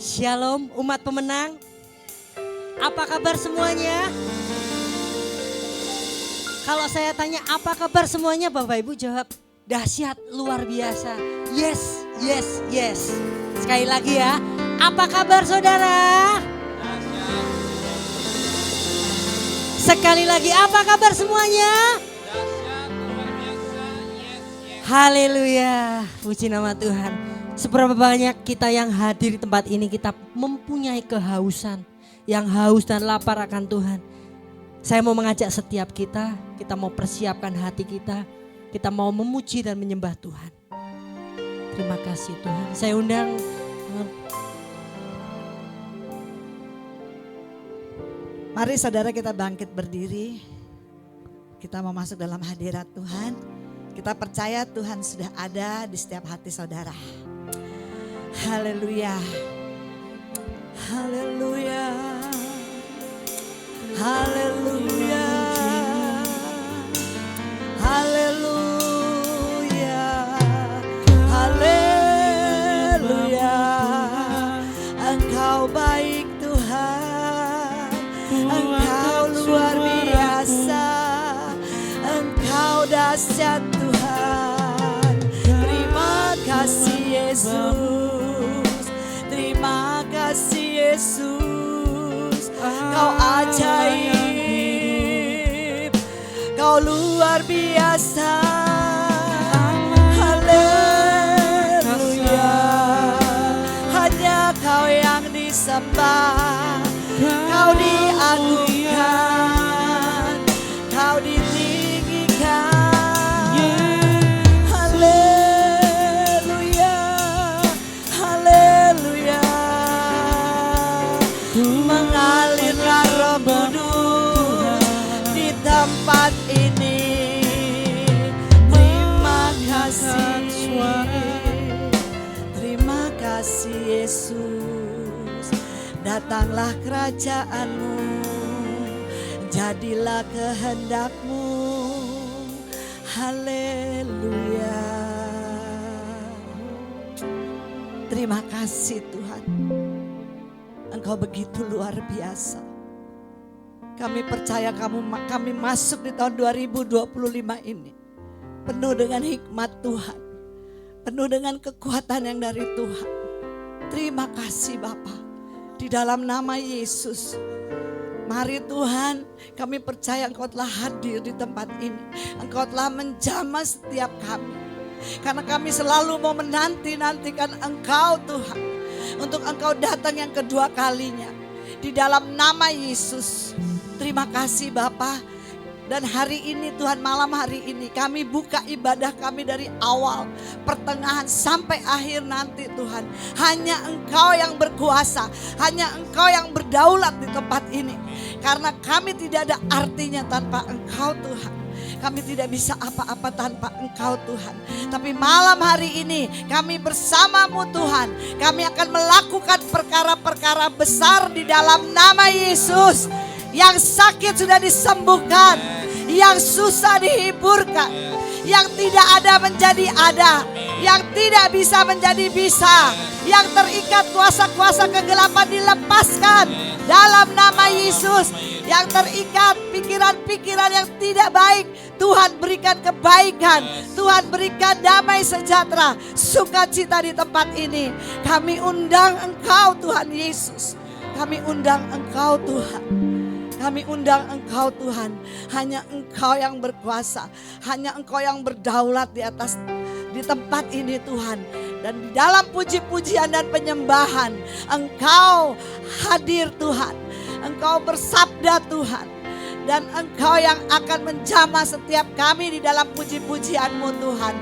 Shalom umat pemenang. Apa kabar semuanya? Kalau saya tanya apa kabar semuanya, Bapak Ibu jawab dahsyat, luar biasa. Yes, yes, yes. Sekali lagi ya. Apa kabar saudara? Sekali lagi, apa kabar semuanya? Haleluya, puji nama Tuhan. Seberapa banyak kita yang hadir di tempat ini, kita mempunyai kehausan, yang haus dan lapar akan Tuhan. Saya mau mengajak setiap kita mau persiapkan hati kita mau memuji dan menyembah Tuhan. Terima kasih Tuhan. Saya undang mari saudara kita bangkit berdiri. Kita mau masuk dalam hadirat Tuhan. Kita percaya Tuhan sudah ada di setiap hati saudara. Haleluya. Haleluya. Haleluya. Haleluya. Haleluya. Engkau baik Tuhan. Engkau luar biasa. Engkau dahsyat Tuhan. Terima kasih Yesus. Terima kasih Yesus. Kau ajaib. Kau luar biasa. Haleluya. Hanya Kau yang disembah. Kau diagungkan. Kau ditinggikan. Haleluya. Haleluya. Mengalirlah Roh Kudus di tempat ini. Terima kasih. Terima kasih Yesus. Datanglah kerajaan-Mu. Jadilah kehendak-Mu. Haleluya. Terima kasih Tuhan. Engkau begitu luar biasa. Kami percaya kami masuk di tahun 2025 ini penuh dengan hikmat Tuhan. Penuh dengan kekuatan yang dari Tuhan. Terima kasih Bapa. Di dalam nama Yesus. Mari Tuhan, kami percaya Engkau telah hadir di tempat ini. Engkau telah menjamah setiap kami. Karena kami selalu mau menanti-nantikan Engkau Tuhan. Untuk Engkau datang yang kedua kalinya. Di dalam nama Yesus. Terima kasih Bapa. Dan hari ini Tuhan, malam hari ini kami buka ibadah kami dari awal, pertengahan sampai akhir nanti Tuhan. Hanya Engkau yang berkuasa, hanya Engkau yang berdaulat di tempat ini. Karena kami tidak ada artinya tanpa Engkau Tuhan. Kami tidak bisa apa-apa tanpa Engkau Tuhan. Tapi malam hari ini kami bersama-Mu Tuhan. Kami akan melakukan perkara-perkara besar di dalam nama Yesus. Yang sakit sudah disembuhkan, yang susah dihiburkan, yang tidak ada menjadi ada, yang tidak bisa menjadi bisa, yang terikat kuasa-kuasa kegelapan dilepaskan dalam nama Yesus. Yang terikat pikiran-pikiran yang tidak baik, Tuhan berikan kebaikan, Tuhan berikan damai sejahtera, sukacita di tempat ini. Kami undang Engkau Tuhan Yesus, kami undang Engkau Tuhan. Kami undang Engkau Tuhan. Hanya Engkau yang berkuasa. Hanya Engkau yang berdaulat di tempat ini Tuhan. Dan di dalam puji-pujian dan penyembahan Engkau hadir Tuhan. Engkau bersabda Tuhan. Dan Engkau yang akan menjamah setiap kami di dalam puji-pujian-Mu Tuhan.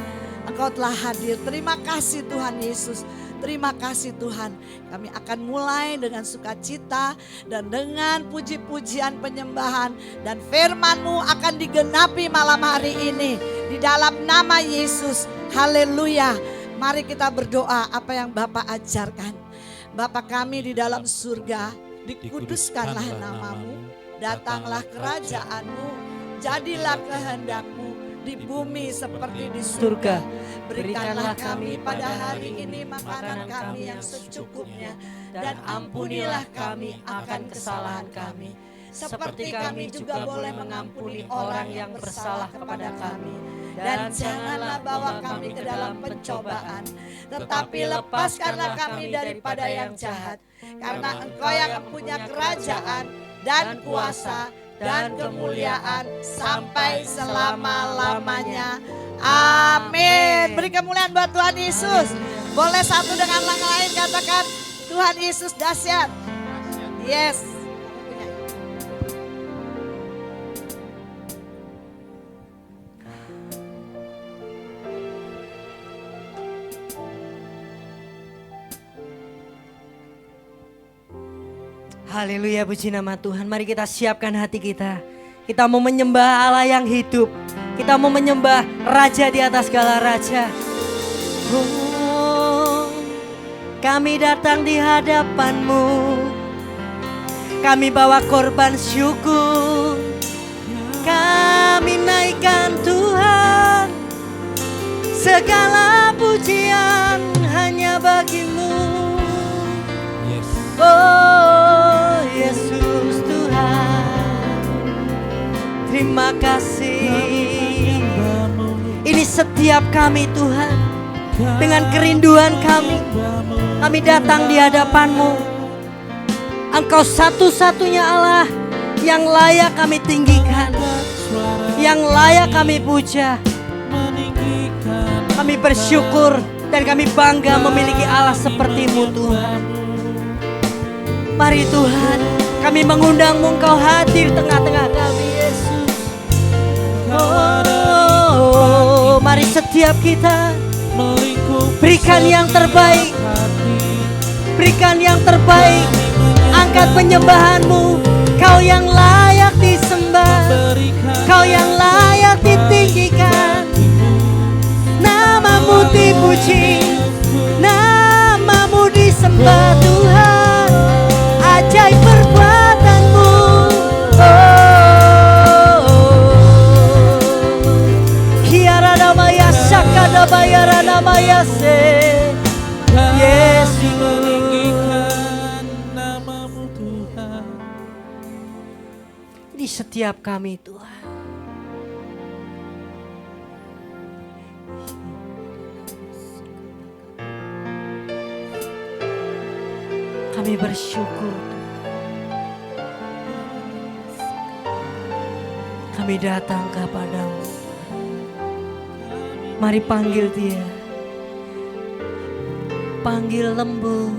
Engkau telah hadir. Terima kasih Tuhan Yesus. Terima kasih Tuhan. Kami akan mulai dengan sukacita dan dengan puji-pujian penyembahan. Dan firman-Mu akan digenapi malam hari ini. Di dalam nama Yesus. Haleluya. Mari kita berdoa apa yang Bapa ajarkan. Bapa kami di dalam surga, dikuduskanlah nama-Mu. Datanglah kerajaan-Mu. Jadilah kehendak-Mu di bumi seperti di surga. Berikanlah kami pada hari ini makanan kami yang secukupnya, dan ampunilah kami akan kesalahan kami, seperti kami juga boleh mengampuni orang yang bersalah kepada kami. Dan janganlah bawa kami ke dalam pencobaan, tetapi lepaskanlah kami daripada yang jahat. Karena Engkau yang mempunyai kerajaan dan kuasa dan kemuliaan sampai selama-lamanya. Amin. Beri kemuliaan buat Tuhan Yesus. Boleh satu dengan yang lain katakan, Tuhan Yesus dahsyat. Yes. Haleluya, puji nama Tuhan. Mari kita siapkan hati kita. Kita mau menyembah Allah yang hidup. Kita mau menyembah Raja di atas segala raja. Oh, kami datang di hadapan-Mu. Kami bawa korban syukur. Kami naikkan Tuhan. Segala pujian hanya bagi-Mu. Oh Yesus Tuhan, terima kasih. Ini setiap kami Tuhan, dengan kerinduan kami datang di hadapan-Mu. Engkau satu-satunya Allah yang layak kami tinggikan, yang layak kami puja. Kami bersyukur dan kami bangga memiliki Allah seperti-Mu Tuhan. Mari Tuhan, kami mengundang-Mu, Engkau hadir tengah-tengah kami Yesus. Oh, mari setiap kita berikan yang terbaik. Berikan yang terbaik. Angkat penyembahan-Mu. Kau yang layak disembah, Kau yang layak ditinggikan. Nama-Mu dipuji, Nama-Mu disembah Tuhan. Ajaib perbuatan-Mu, Kiara namaya sakada bayara namaya se. Yesus, meninggikan nama-Mu Tuhan di setiap kami Tuhan. Kami bersyukur. Kami datang kepada-Mu. Mari panggil Dia. Panggil lembut.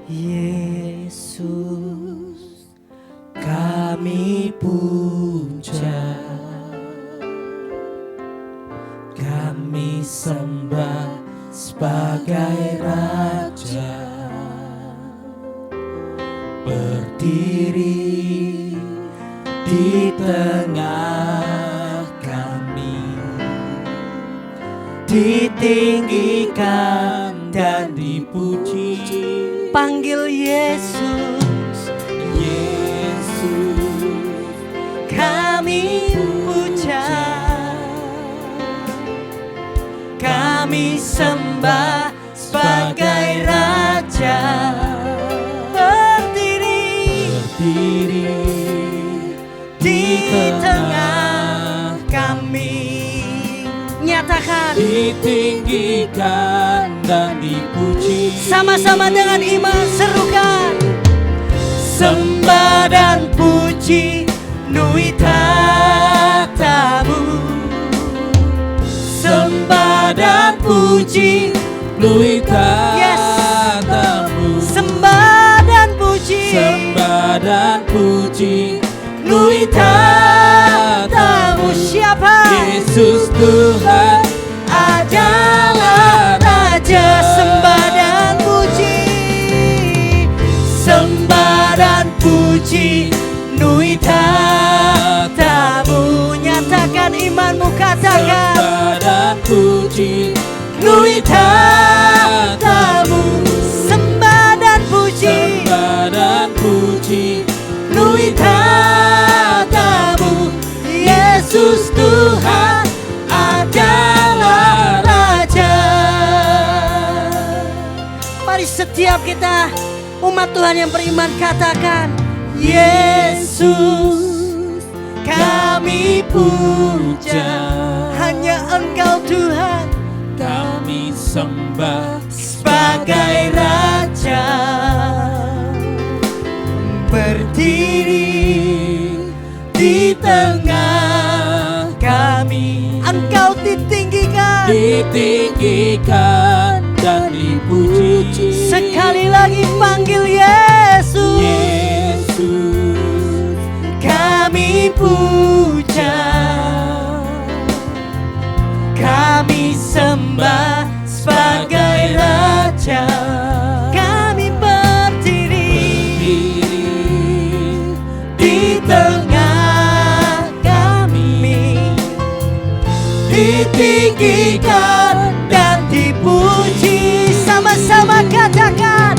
Yesus, kami puja. Kami sembah sebagai Raja. Berdiri di tengah kami, ditinggikan dan dipuji. Panggil Yesus, Yesus, kami puja. Kami sembah sebagai Raja. Berdiri di tengah kami. Nyatakan, ditinggikan dan dipuji. Sama-sama dengan iman serukan. Sembah dan puji nui tatamu. Sembah dan puji nui tatamu. Sembah dan puji, sembah dan puji nui tatamu. Siapa? Yesus Tuhan adalah Raja. Sembah dan puji, sembah dan puji nui tatamu. Nyatakan imanmu, katakan. Sembah dan puji nui tatamu. Sembah dan puji, sembah dan puji nui tatamu. Yesus Tuhan setiap kita umat Tuhan yang beriman katakan, Yesus kami puja. Hanya Engkau Tuhan kami sembah sebagai Raja. Berdiri di tengah kami, Engkau ditinggikan, ditinggikan dan dipuji. Sekali lagi panggil Yesus, Yesus kami puja, kami sembah sebagai Raja. Kami berdiri di tengah kami, ditinggikan dan dipuji. Sama-sama katakan,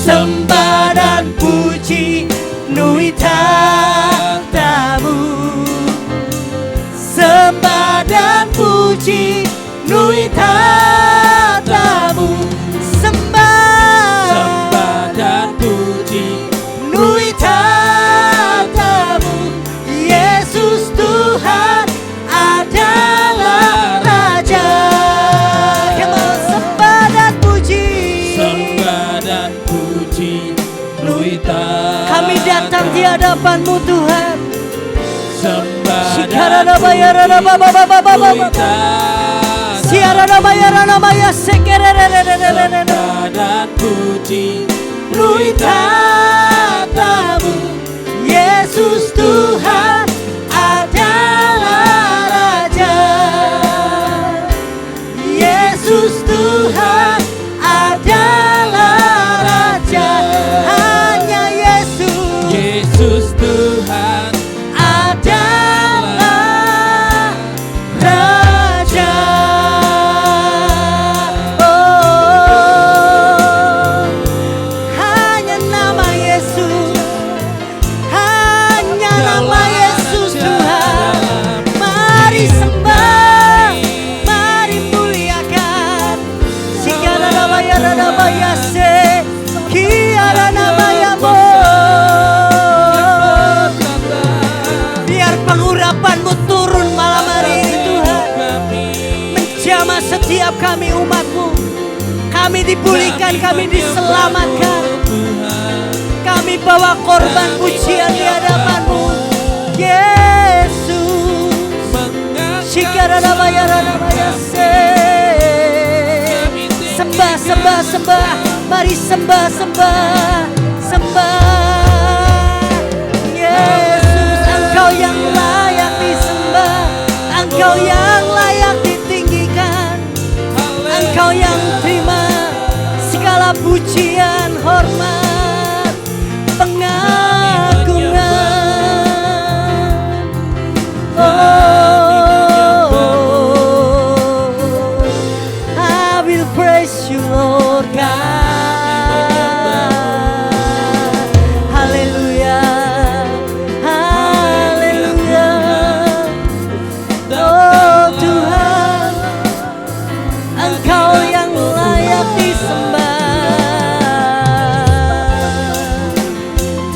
sembah dan puji nui tatamu. Sembah dan puji nui tatamu. sembah dan puji Nui tatamu. Yesus Tuhan adalah Raja. Come on, sembah dan puji. sembah dan puji nui tatamu. Kami datang di hadapan-Mu Tuhan. Sembah dan Sikarana bayarana baba baba baba nui baba. tatamu. Siarana bayarana baya sekererererererere. Sembah dan puji Nui tatamu. Yesus Tuhan adalah Raja. Yesus Tuhan adalah Raja. Hanya Yesus, Yesus Tuhan adalah Raja. Oh, hanya nama Yesus, hanya nama Yesus Tuhan. Mari sembah, mari muliakan. Sikara nama ya nama ya se, kiara nama ya mo. Biar pengurapan-Mu turun malam hari ini Tuhan, menjamah setiap kami umat-Mu. Kami dipulihkan, kami diselamatkan. Kami bawa korban pujian di hadapan-Mu, Yesus. Shikara nama ya nama ya se. Sembah, sembah, sembah. Mari sembah, sembah, sembah. Yesus, Engkau yang layak disembah, Engkau yang layak ditinggikan, Engkau yang terima segala pujian, hormat, pengagungan. Oh, I will praise You Lord God. Haleluya, haleluya. Oh Tuhan, Engkau yang layak disembah.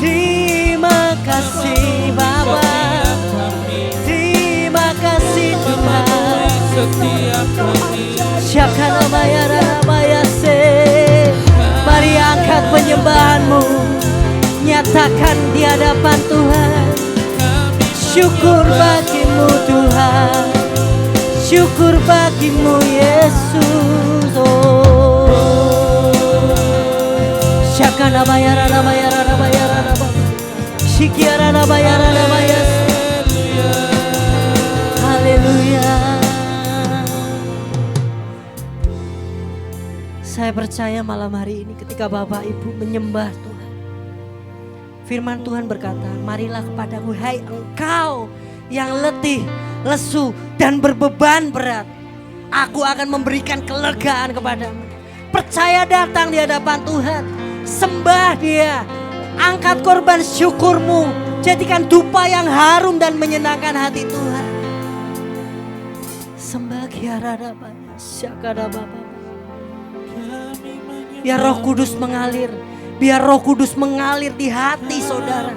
Terima kasih Bapa, terima kasih Tuhan. setiap kami. Syakana bayara bayase. Mari angkat penyembahan-Mu, nyatakan di hadapan Tuhan. Syukur bagi-Mu Tuhan, syukur bagi-Mu Yesus. Oh, Syakana bayara bayara bayara Shikiara bayara bayase. Haleluya. Saya percaya malam hari ini ketika Bapak Ibu menyembah Tuhan, firman Tuhan berkata, marilah kepadaku hai engkau yang letih, lesu dan berbeban berat, aku akan memberikan kelegaan kepadamu. Percaya datang di hadapan Tuhan, sembah Dia, angkat korban syukurmu, jadikan dupa yang harum dan menyenangkan hati Tuhan. Sembah Kiara Rabaya Syakara Bapa. Biar Roh Kudus mengalir. Biar Roh Kudus mengalir di hati saudara.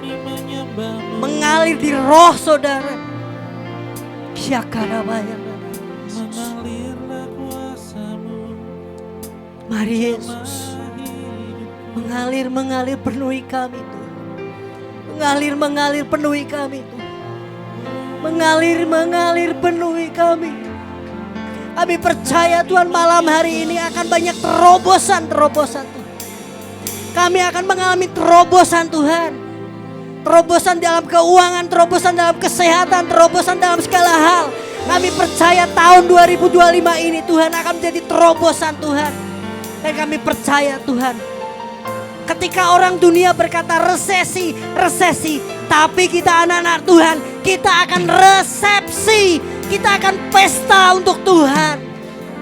Mengalir di roh saudara. Syakarabaya. Mengalirlah kuasa-Mu. Mari Yesus. Mengalir penuhi kami Tuhan. Mengalir penuhi kami Tuhan. Mengalir penuhi kami. Kami percaya Tuhan malam hari ini akan banyak terobosan Tuhan. Kami akan mengalami terobosan Tuhan. Terobosan dalam keuangan, terobosan dalam kesehatan, terobosan dalam segala hal. Kami percaya tahun 2025 ini Tuhan akan menjadi terobosan Tuhan. Dan kami percaya Tuhan, ketika orang dunia berkata resesi, tapi kita anak-anak Tuhan, kita akan resepsi, kita akan pesta untuk Tuhan.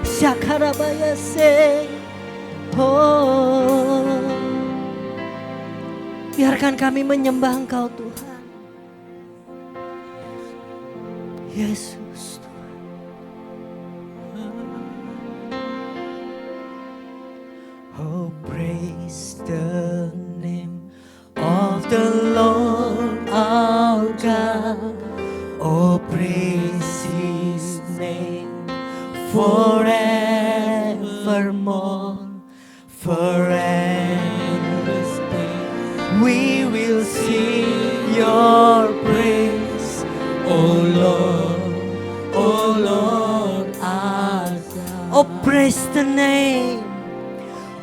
Syakarabaya se. Oh. Biarkan kami menyembah Engkau Tuhan. Yesus Tuhan. Oh, praise the name of the Lord our God. Oh, praise His name forevermore. We will sing your praise, oh Lord our God. Oh, praise the name.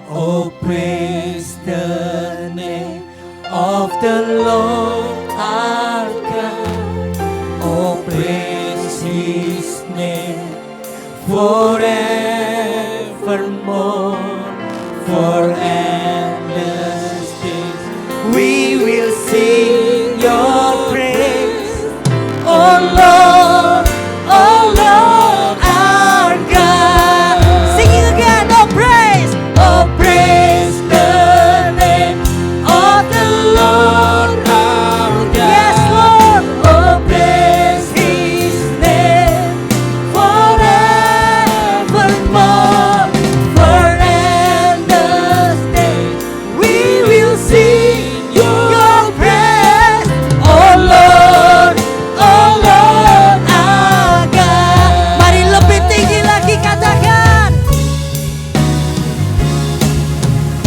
Oh, praise the name of the Lord our God. Oh, praise His name forevermore, for endless days. We will sing your praise, oh Lord our God. Singing again, oh praise the name of the Lord our God. Yes, Lord, oh praise His name forevermore, for endless days. We will sing your praise, oh Lord our God. Mari lebih tinggi lagi katakan,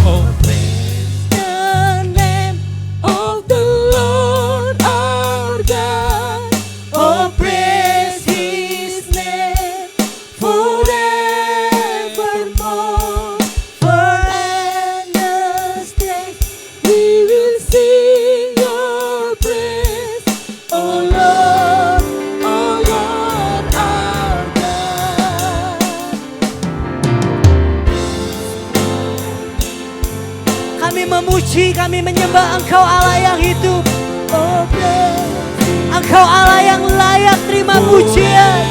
Oh, praise the name of the Lord our God. oh praise His name forevermore, for endless days. We will sing your praise, oh Lord our God. Kami memuji, kami menyembah Engkau Allah yang hidup. Oh, Engkau Allah yang layak terima pujian.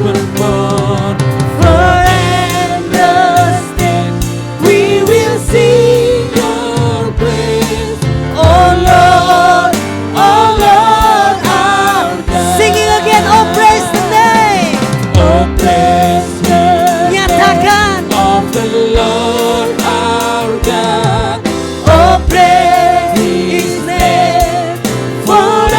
Forevermore, For endless days we will sing your praise, oh Lord our God. Singing again, oh praise the name. oh praise the Nyatakan, of the Lord our God. oh praise His name forevermore,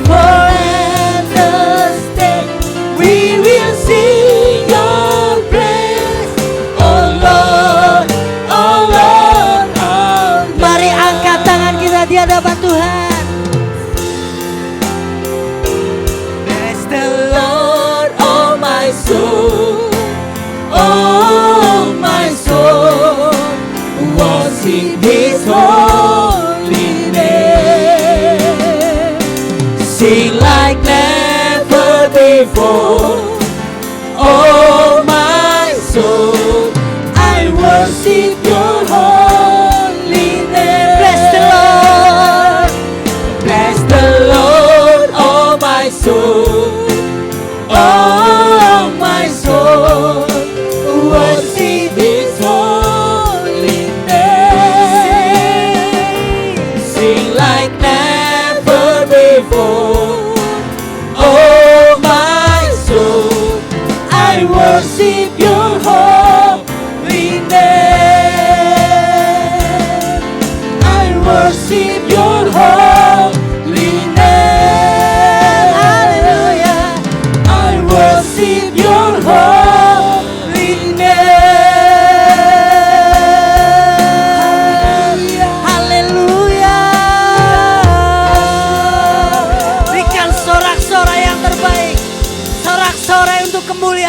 for endless days we will sing your praise, oh Lord our God. Mari angkat tangan kita di hadapan Tuhan. Bless the Lord, oh my soul, oh my soul, worship His holy name. Sing like never before, oh my soul, I worship your holy name. Bless the Lord, oh my soul, oh my soul, worship His holy name. Sing like never before, oh my soul, I worship your holy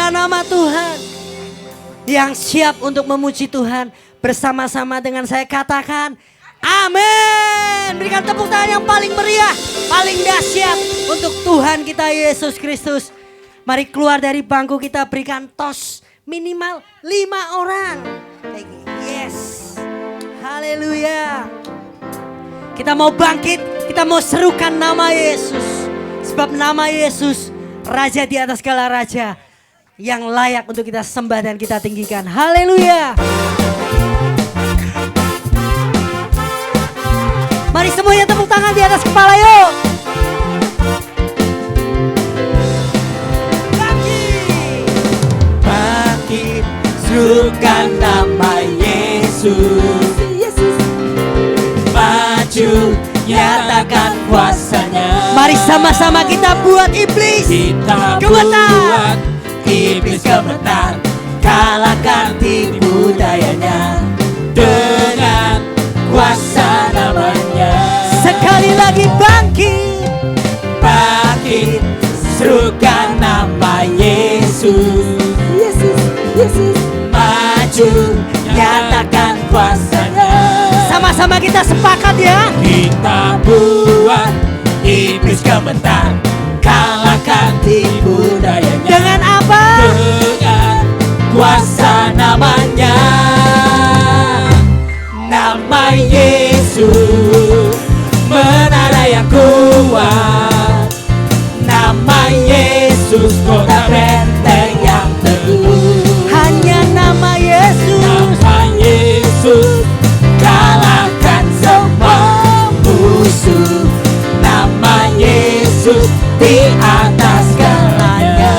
memuliakan nama Tuhan. Yang siap untuk memuji Tuhan bersama-sama dengan saya katakan amin. Berikan tepuk tangan yang paling meriah, paling dahsyat untuk Tuhan kita Yesus Kristus. Mari keluar dari bangku, kita berikan tos minimal 5 orang. Yes, haleluya. Kita mau bangkit, kita mau serukan nama Yesus. Sebab nama Yesus Raja di atas segala raja, yang layak untuk kita sembah dan kita tinggikan. Haleluya. Mari semuanya tepuk tangan di atas kepala yuk. Bangkit, serukan nama Yesus. Maju, nyatakan kuasanya. Mari sama-sama kita buat iblis Kita gemetar. buat iblis gemetar, kalahkan tipu dayanya dengan kuasa namanya. Sekali lagi bangkit. Bangkit, serukan nama Yesus. Maju, nyatakan kuasanya. Sama-sama kita sepakat ya. Kita buat iblis gemetar, kalahkan tipu dayanya. Dengan apa? Dengan kuasa namanya. Nama Yesus, menara yang kuat. Nama Yesus, kota benteng yang teguh. Hanya nama Yesus. Nama Yesus, kalahkan semua musuh. Nama Yesus di atas segalanya.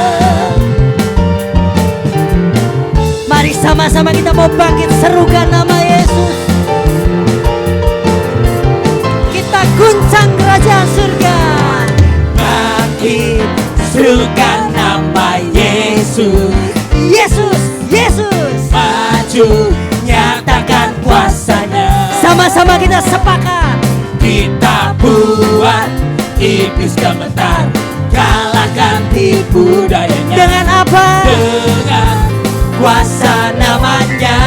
Mari sama-sama kita mau bangkit, serukan nama Yesus. Kita guncang kerajaan surga. Bangkit, serukan nama Yesus. Yesus, Yesus. Maju, nyatakan kuasanya. Sama-sama kita sepakat. Kita buat iblis gemetar, kalahkan tipu dayanya. Dengan apa? Dengan kuasa namanya.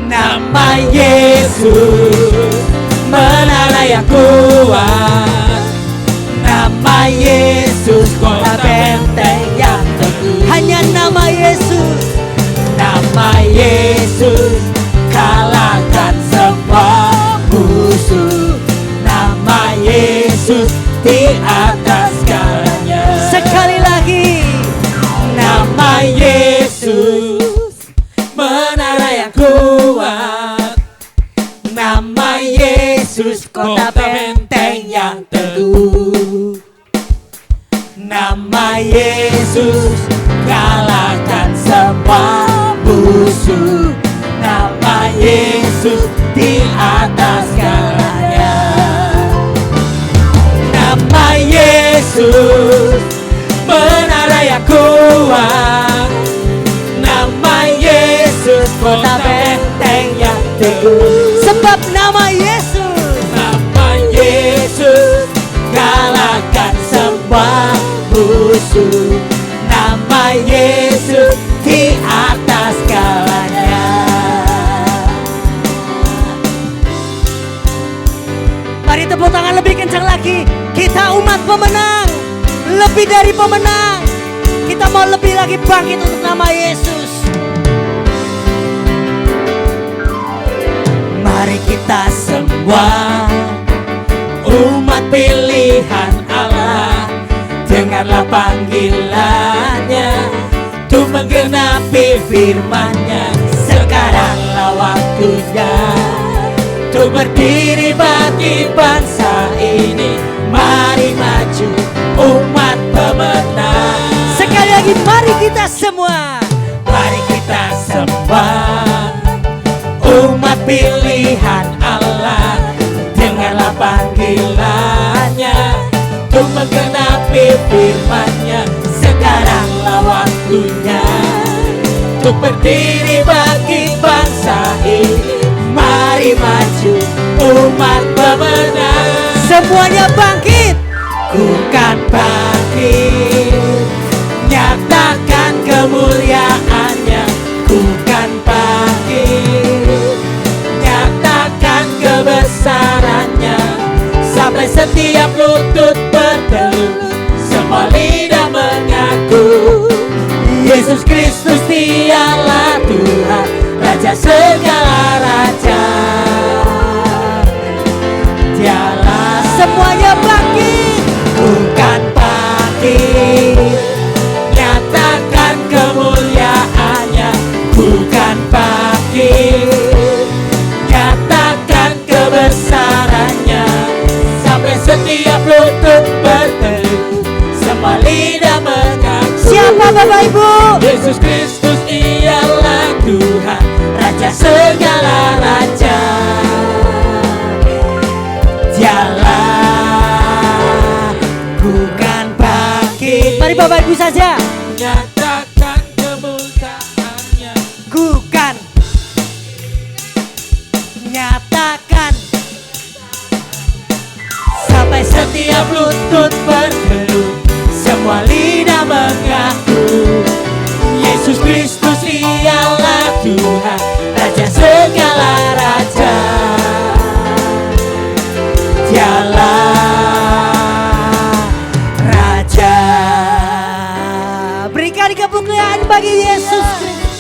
Nama Yesus, menara yang kuat. Nama Yesus, kota benteng yang teguh. Hanya nama Yesus. Nama Yesus, kalahkan semua musuh. Nama Yesus di atas segalanya. Sekali lagi. Nama Yesus, menara yang kuat. Nama Yesus, kota benteng yang teguh. Nama Yesus, kalahkan semua musuh. Nama Yesus di atas segalanya. Nama Yesus, menara yang kuat. Nama Yesus, kota benteng yang teguh. Sebab nama Yesus. Nama Yesus, kalahkan semua musuh. Nama Yesus di atas segalanya. Mari tepuk tangan lebih kencang lagi. Kita umat pemenang, lebih dari pemenang. Kita mau lebih lagi bangkit untuk nama Yesus. Mari kita semua umat pilihan Allah, dengarlah panggilannya untuk menggenapi firman-Nya. Sekaranglah waktunya untuk berdiri bagi bangsa ini. Mari maju umat pemenang. Sekali lagi mari kita semua. Mari kita sembah umat pilihan Allah, dengarlah panggilannya untuk menggenapi firman-Nya. Sekaranglah waktunya untuk berdiri bagi bangsa ini. Mari maju umat pemenang. Semuanya bangkit. Ku kan bangkit nyatakan kemuliaannya, bukan pagi, nyatakan kebesarannya, sampai setiap lutut bertelut, semua lidah mengaku, Yesus Kristus dialah Tuhan, Raja segala raja. Dialah Semuanya bangkit. bukan pagi, nyatakan kemuliaannya, bukan pagi, nyatakan kebesarannya, sampai setiap lutut bertelut, semua lidah mengaku, Siapa Bapak Ibu? Yesus Kristus ialah Tuhan, Raja segala raja. Dialah bukan pagi, Mari Bapak Ibu saja. nyatakan kemuliaannya, Bukan. Nyatakan. sampai setiap lutut bertelut, semua lidah mengaku, Yesus Kristus ialah Tuhan, Raja segala raja. Dialah Raja. Berikan kemuliaan bagi Yesus Kristus.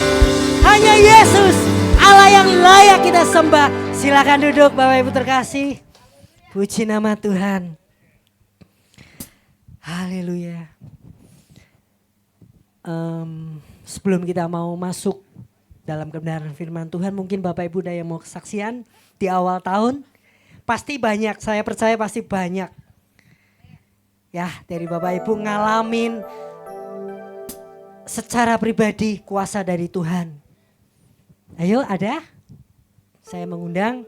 Hanya Yesus, Allah yang layak kita sembah. Silakan duduk Bapak Ibu terkasih. Puji nama Tuhan. Haleluya. Sebelum kita mau masuk dalam kebenaran firman Tuhan, mungkin Bapak Ibu ada yang mau kesaksian di awal tahun. Pasti banyak, saya percaya pasti banyak. Ya, dari Bapak Ibu ngalamin secara pribadi kuasa dari Tuhan. Ayo, ada? Saya mengundang.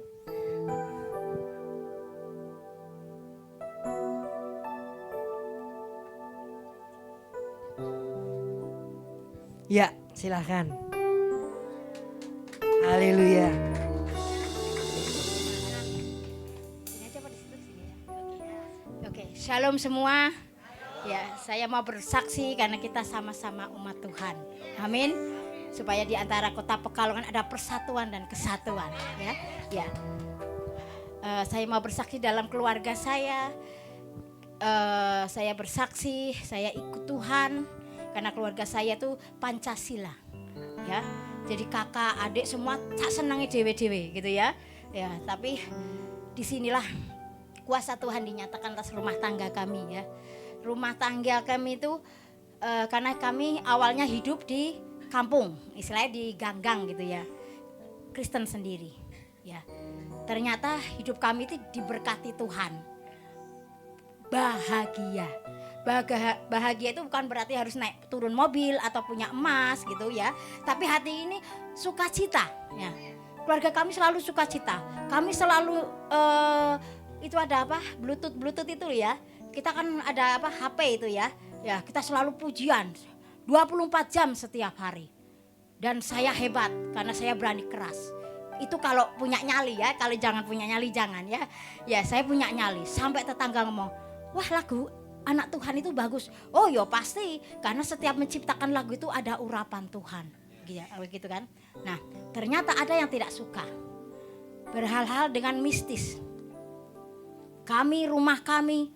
Ya, silakan. Haleluya. Oke, shalom semua. Ya, saya mau bersaksi karena kita sama-sama umat Tuhan. Amin. Supaya di antara kota Pekalongan ada persatuan dan kesatuan, ya. Ya. Saya mau bersaksi dalam keluarga saya. Saya bersaksi, saya ikut Tuhan karena keluarga saya tuh Pancasila. Ya. Jadi kakak, adik semua tak senangnya dewe-dewe gitu ya. Ya, tapi disinilah kuasa Tuhan dinyatakan atas rumah tangga kami ya. Rumah tangga kami itu karena kami awalnya hidup di kampung, istilahnya di ganggang gitu ya. Kristen sendiri ya. Ternyata hidup kami itu diberkati Tuhan. Bahagia. Bahagia itu bukan berarti harus naik turun mobil atau punya emas gitu ya. Tapi hati ini sukacita ya. Keluarga kami selalu sukacita. Kami selalu itu ada apa? Bluetooth itu ya. Kita kan ada apa? HP itu ya. Ya, kita selalu pujian 24 jam setiap hari. Dan saya hebat karena saya berani keras. Itu kalau punya nyali ya, kalau jangan punya nyali jangan ya. Ya, saya punya nyali. Sampai tetangga ngomong, "Wah, lagu anak Tuhan itu bagus." Oh, ya pasti karena setiap menciptakan lagu itu ada urapan Tuhan. Gitu kan. Nah, ternyata ada yang tidak suka. Berhal-hal dengan mistis. Rumah kami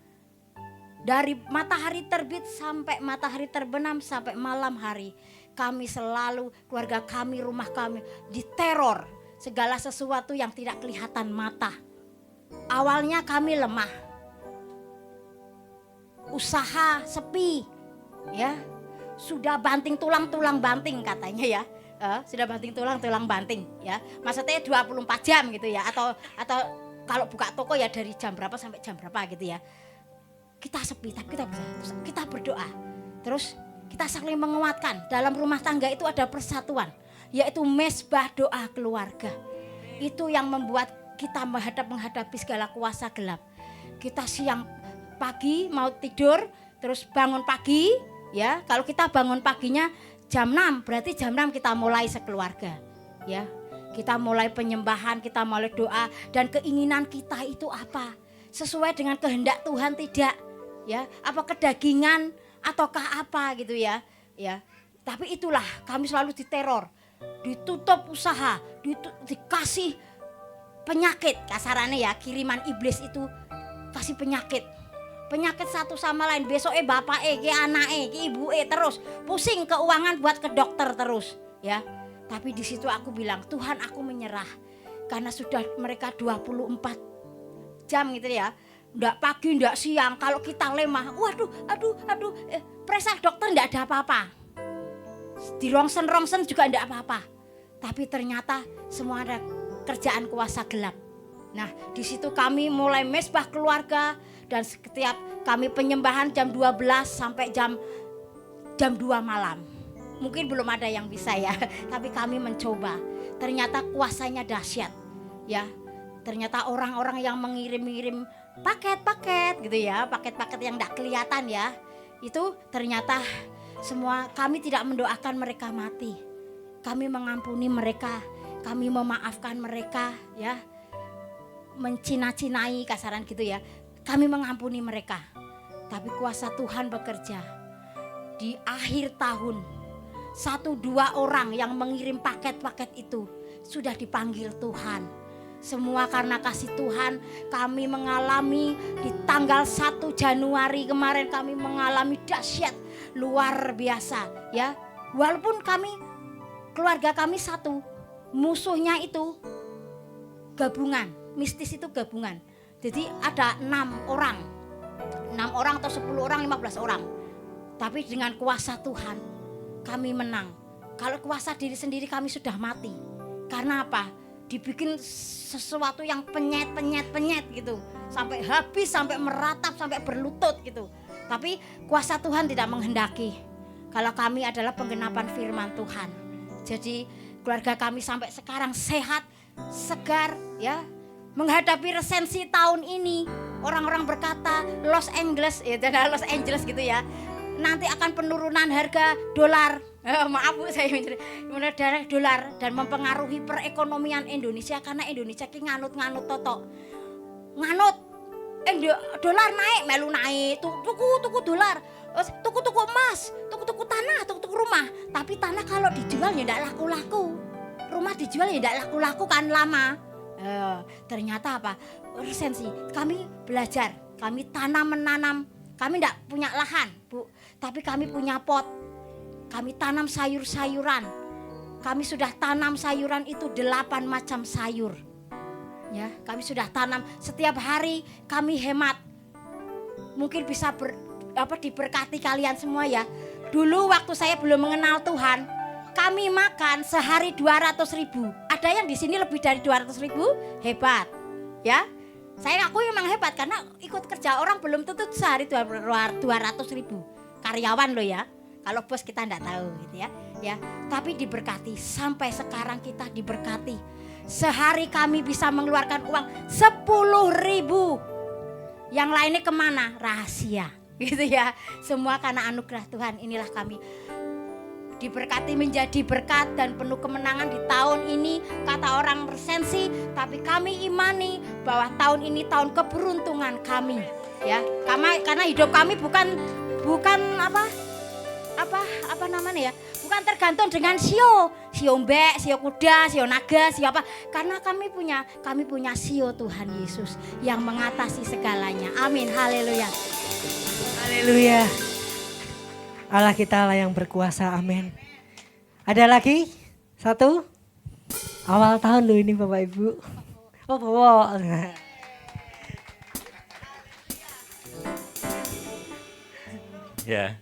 dari matahari terbit sampai matahari terbenam sampai malam hari, kami selalu, keluarga kami, rumah kami diteror segala sesuatu yang tidak kelihatan mata. Awalnya kami lemah, usaha sepi, ya sudah banting tulang banting katanya ya, sudah banting tulang banting ya, maksudnya 24 jam gitu ya, atau kalau buka toko ya dari jam berapa sampai jam berapa gitu ya. Kita sepi tapi kita berdoa. Terus kita saling menguatkan. Dalam rumah tangga itu ada persatuan, yaitu mesbah doa keluarga. Itu yang membuat kita menghadapi segala kuasa gelap. Kita siang pagi mau tidur, terus bangun pagi ya. Kalau kita bangun paginya jam 6, berarti jam 6 kita mulai sekeluarga ya. Kita mulai penyembahan, kita mulai doa, dan keinginan kita itu apa? Sesuai dengan kehendak Tuhan tidak? Ya, apa kedagingan ataukah apa gitu ya. ya. Tapi itulah kami selalu diteror, ditutup usaha, dikasih penyakit kasarannya ya, kiriman iblis itu kasih penyakit satu sama lain. Besoknya bapak ke anak ke ibu terus pusing keuangan buat ke dokter terus ya. Tapi di situ aku bilang, Tuhan aku menyerah karena sudah mereka 24 jam gitu ya, ndak pagi ndak siang. Kalau kita lemah, waduh periksa dokter ndak ada apa-apa, di rongsen juga ndak apa-apa. Tapi ternyata semua ada kerjaan kuasa gelap. Nah, di situ kami mulai mesbah keluarga dan setiap kami penyembahan jam 12 sampai jam 2 malam. Mungkin belum ada yang bisa ya, tapi kami mencoba. Ternyata kuasanya dahsyat. Ya. Ternyata orang-orang yang mengirim-ngirim paket-paket gitu ya, paket-paket yang enggak kelihatan ya. Itu ternyata semua kami tidak mendoakan mereka mati. Kami mengampuni mereka, kami memaafkan mereka ya. Mencina-cinai kasaran gitu ya. Kami mengampuni mereka. Tapi kuasa Tuhan bekerja. Di akhir tahun 1-2 orang yang mengirim paket-paket itu sudah dipanggil Tuhan. Semua karena kasih Tuhan. Kami mengalami di tanggal 1 Januari kemarin kami mengalami dahsyat luar biasa ya. Walaupun keluarga kami satu, musuhnya itu gabungan, mistis itu gabungan. Jadi ada 6 orang atau 10 orang, 15 orang. Tapi dengan kuasa Tuhan kami menang. Kalau kuasa diri sendiri kami sudah mati. Karena apa? Dibikin sesuatu yang penyet gitu. Sampai habis, sampai meratap, sampai berlutut gitu. Tapi kuasa Tuhan tidak menghendaki. Kalau kami adalah penggenapan firman Tuhan. Jadi keluarga kami sampai sekarang sehat, segar ya. Menghadapi resensi tahun ini, orang-orang berkata Los Angeles gitu ya. Nanti akan penurunan harga dolar. Maaf Bu, saya mencari dolar dan mempengaruhi perekonomian Indonesia karena Indonesia ki nganut toto. Nganut dolar naik, melu naik, tuku dolar, tuku emas, tuku tanah, tuku rumah. Tapi tanah kalau dijual ya ndak laku-laku. Rumah dijual ya ndak laku-laku kan lama. Ternyata apa? Resensi. Kami belajar, kami menanam. Kami tidak punya lahan, Bu, tapi kami punya pot. Kami tanam sayur-sayuran. Kami sudah tanam sayuran itu 8 macam sayur. Ya, kami sudah tanam setiap hari kami hemat. Mungkin bisa diberkati kalian semua ya. Dulu waktu saya belum mengenal Tuhan, kami makan sehari 200.000. Ada yang di sini lebih dari 200.000? Hebat. Ya. Saya aku memang hebat karena ikut kerja orang belum tentu sehari 200.000 karyawan loh ya. Kalau bos kita enggak tahu gitu ya. Ya, tapi diberkati sampai sekarang kita diberkati. Sehari kami bisa mengeluarkan uang 10.000. Yang lainnya kemana? Rahasia gitu ya. Semua karena anugerah Tuhan. Inilah kami diberkati menjadi berkat dan penuh kemenangan di tahun ini. Kata orang resensi, tapi kami imani bahwa tahun ini tahun keberuntungan kami ya. Karena hidup kami bukan apa namanya ya, bukan tergantung dengan sio mbek, sio kuda, sio naga, sio apa. Karena kami punya sio Tuhan Yesus yang mengatasi segalanya. Amin, haleluya. Haleluya. Allah kita lah yang berkuasa, amin. Ada lagi? Satu? Awal tahun loh ini Bapak Ibu. Oh bawa. Ya,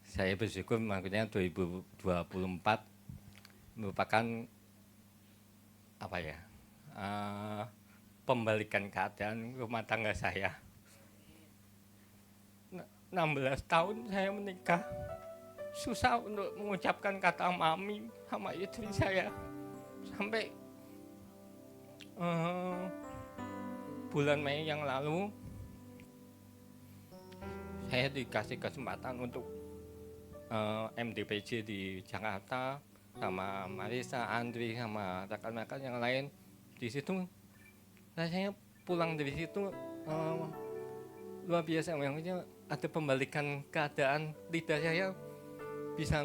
saya bersyukur makanya 2024 merupakan pembalikan keadaan rumah tangga saya. 16 tahun saya menikah, susah untuk mengucapkan kata mami sama istri saya. Sampai bulan Mei yang lalu saya dikasih kesempatan untuk MDPJ di Jakarta sama Marisa, Andri sama rekan-rekan yang lain. Di situ rasanya pulang dari situ luar biasa, maksudnya ada pembalikan keadaan, lidah saya bisa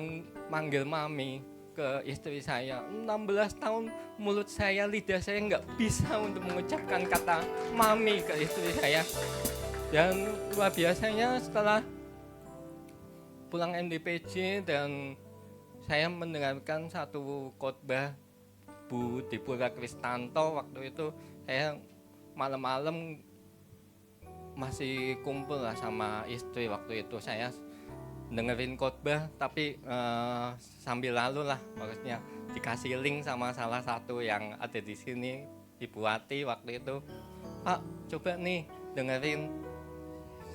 manggil mami ke istri saya. 16 tahun mulut saya, lidah saya nggak bisa untuk mengucapkan kata mami ke istri saya. Dan luar biasanya setelah pulang MDPJ dan saya mendengarkan satu khotbah Bu Deborah Kristanto. Waktu itu saya malam-malam masih kumpul lah sama istri. Waktu itu saya dengerin khotbah tapi sambil lalu lah, maksudnya dikasih link sama salah satu yang ada di sini, Ibu Wati waktu itu. Pak, coba nih dengerin.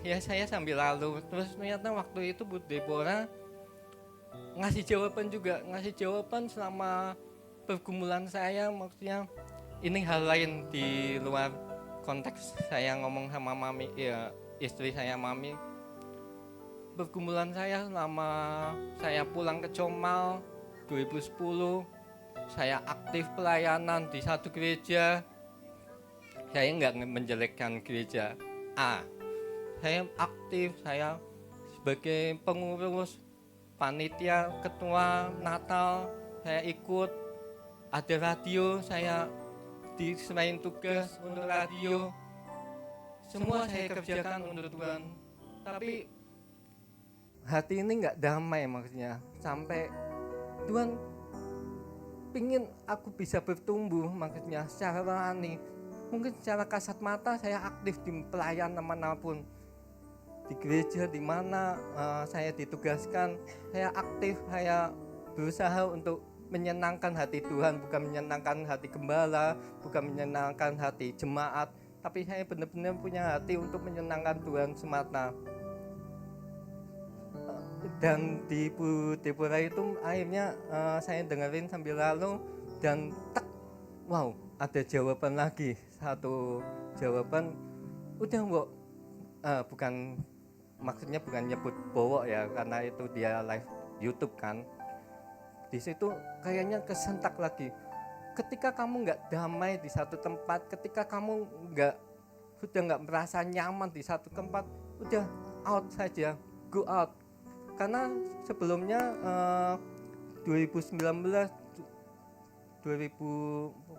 Ya saya sambil lalu, terus ternyata waktu itu Bu Deborah ngasih jawaban selama pergumulan saya. Maksudnya ini hal lain di luar konteks saya ngomong sama mami, ya istri saya mami. Pergumulan saya selama saya pulang ke Comal 2010, saya aktif pelayanan di satu gereja. Saya nggak menjelekkan gereja A. Saya aktif, saya sebagai pengurus, panitia, ketua Natal, saya ikut. Ada radio, saya diserahin tugas untuk radio. Semua saya kerjakan untuk Tuhan. Tapi hati ini nggak damai, maksudnya sampai Tuhan pingin aku bisa bertumbuh, maksudnya secara rohani. Mungkin secara kasat mata saya aktif di pelayanan manapun, di gereja di mana saya ditugaskan, saya aktif, saya berusaha untuk menyenangkan hati Tuhan, bukan menyenangkan hati gembala, bukan menyenangkan hati jemaat, tapi saya benar-benar punya hati untuk menyenangkan Tuhan semata. Dan di Bu Deborah itu akhirnya saya dengerin sambil lalu dan wow, ada jawaban lagi, satu jawaban. Udah Mbok, bukan, maksudnya bukan nyebut Bowo ya, karena itu dia live YouTube kan. Di situ kayaknya kesentak lagi. Ketika kamu nggak damai di satu tempat, ketika kamu sudah nggak merasa nyaman di satu tempat, udah out saja, go out. Karena sebelumnya 2019,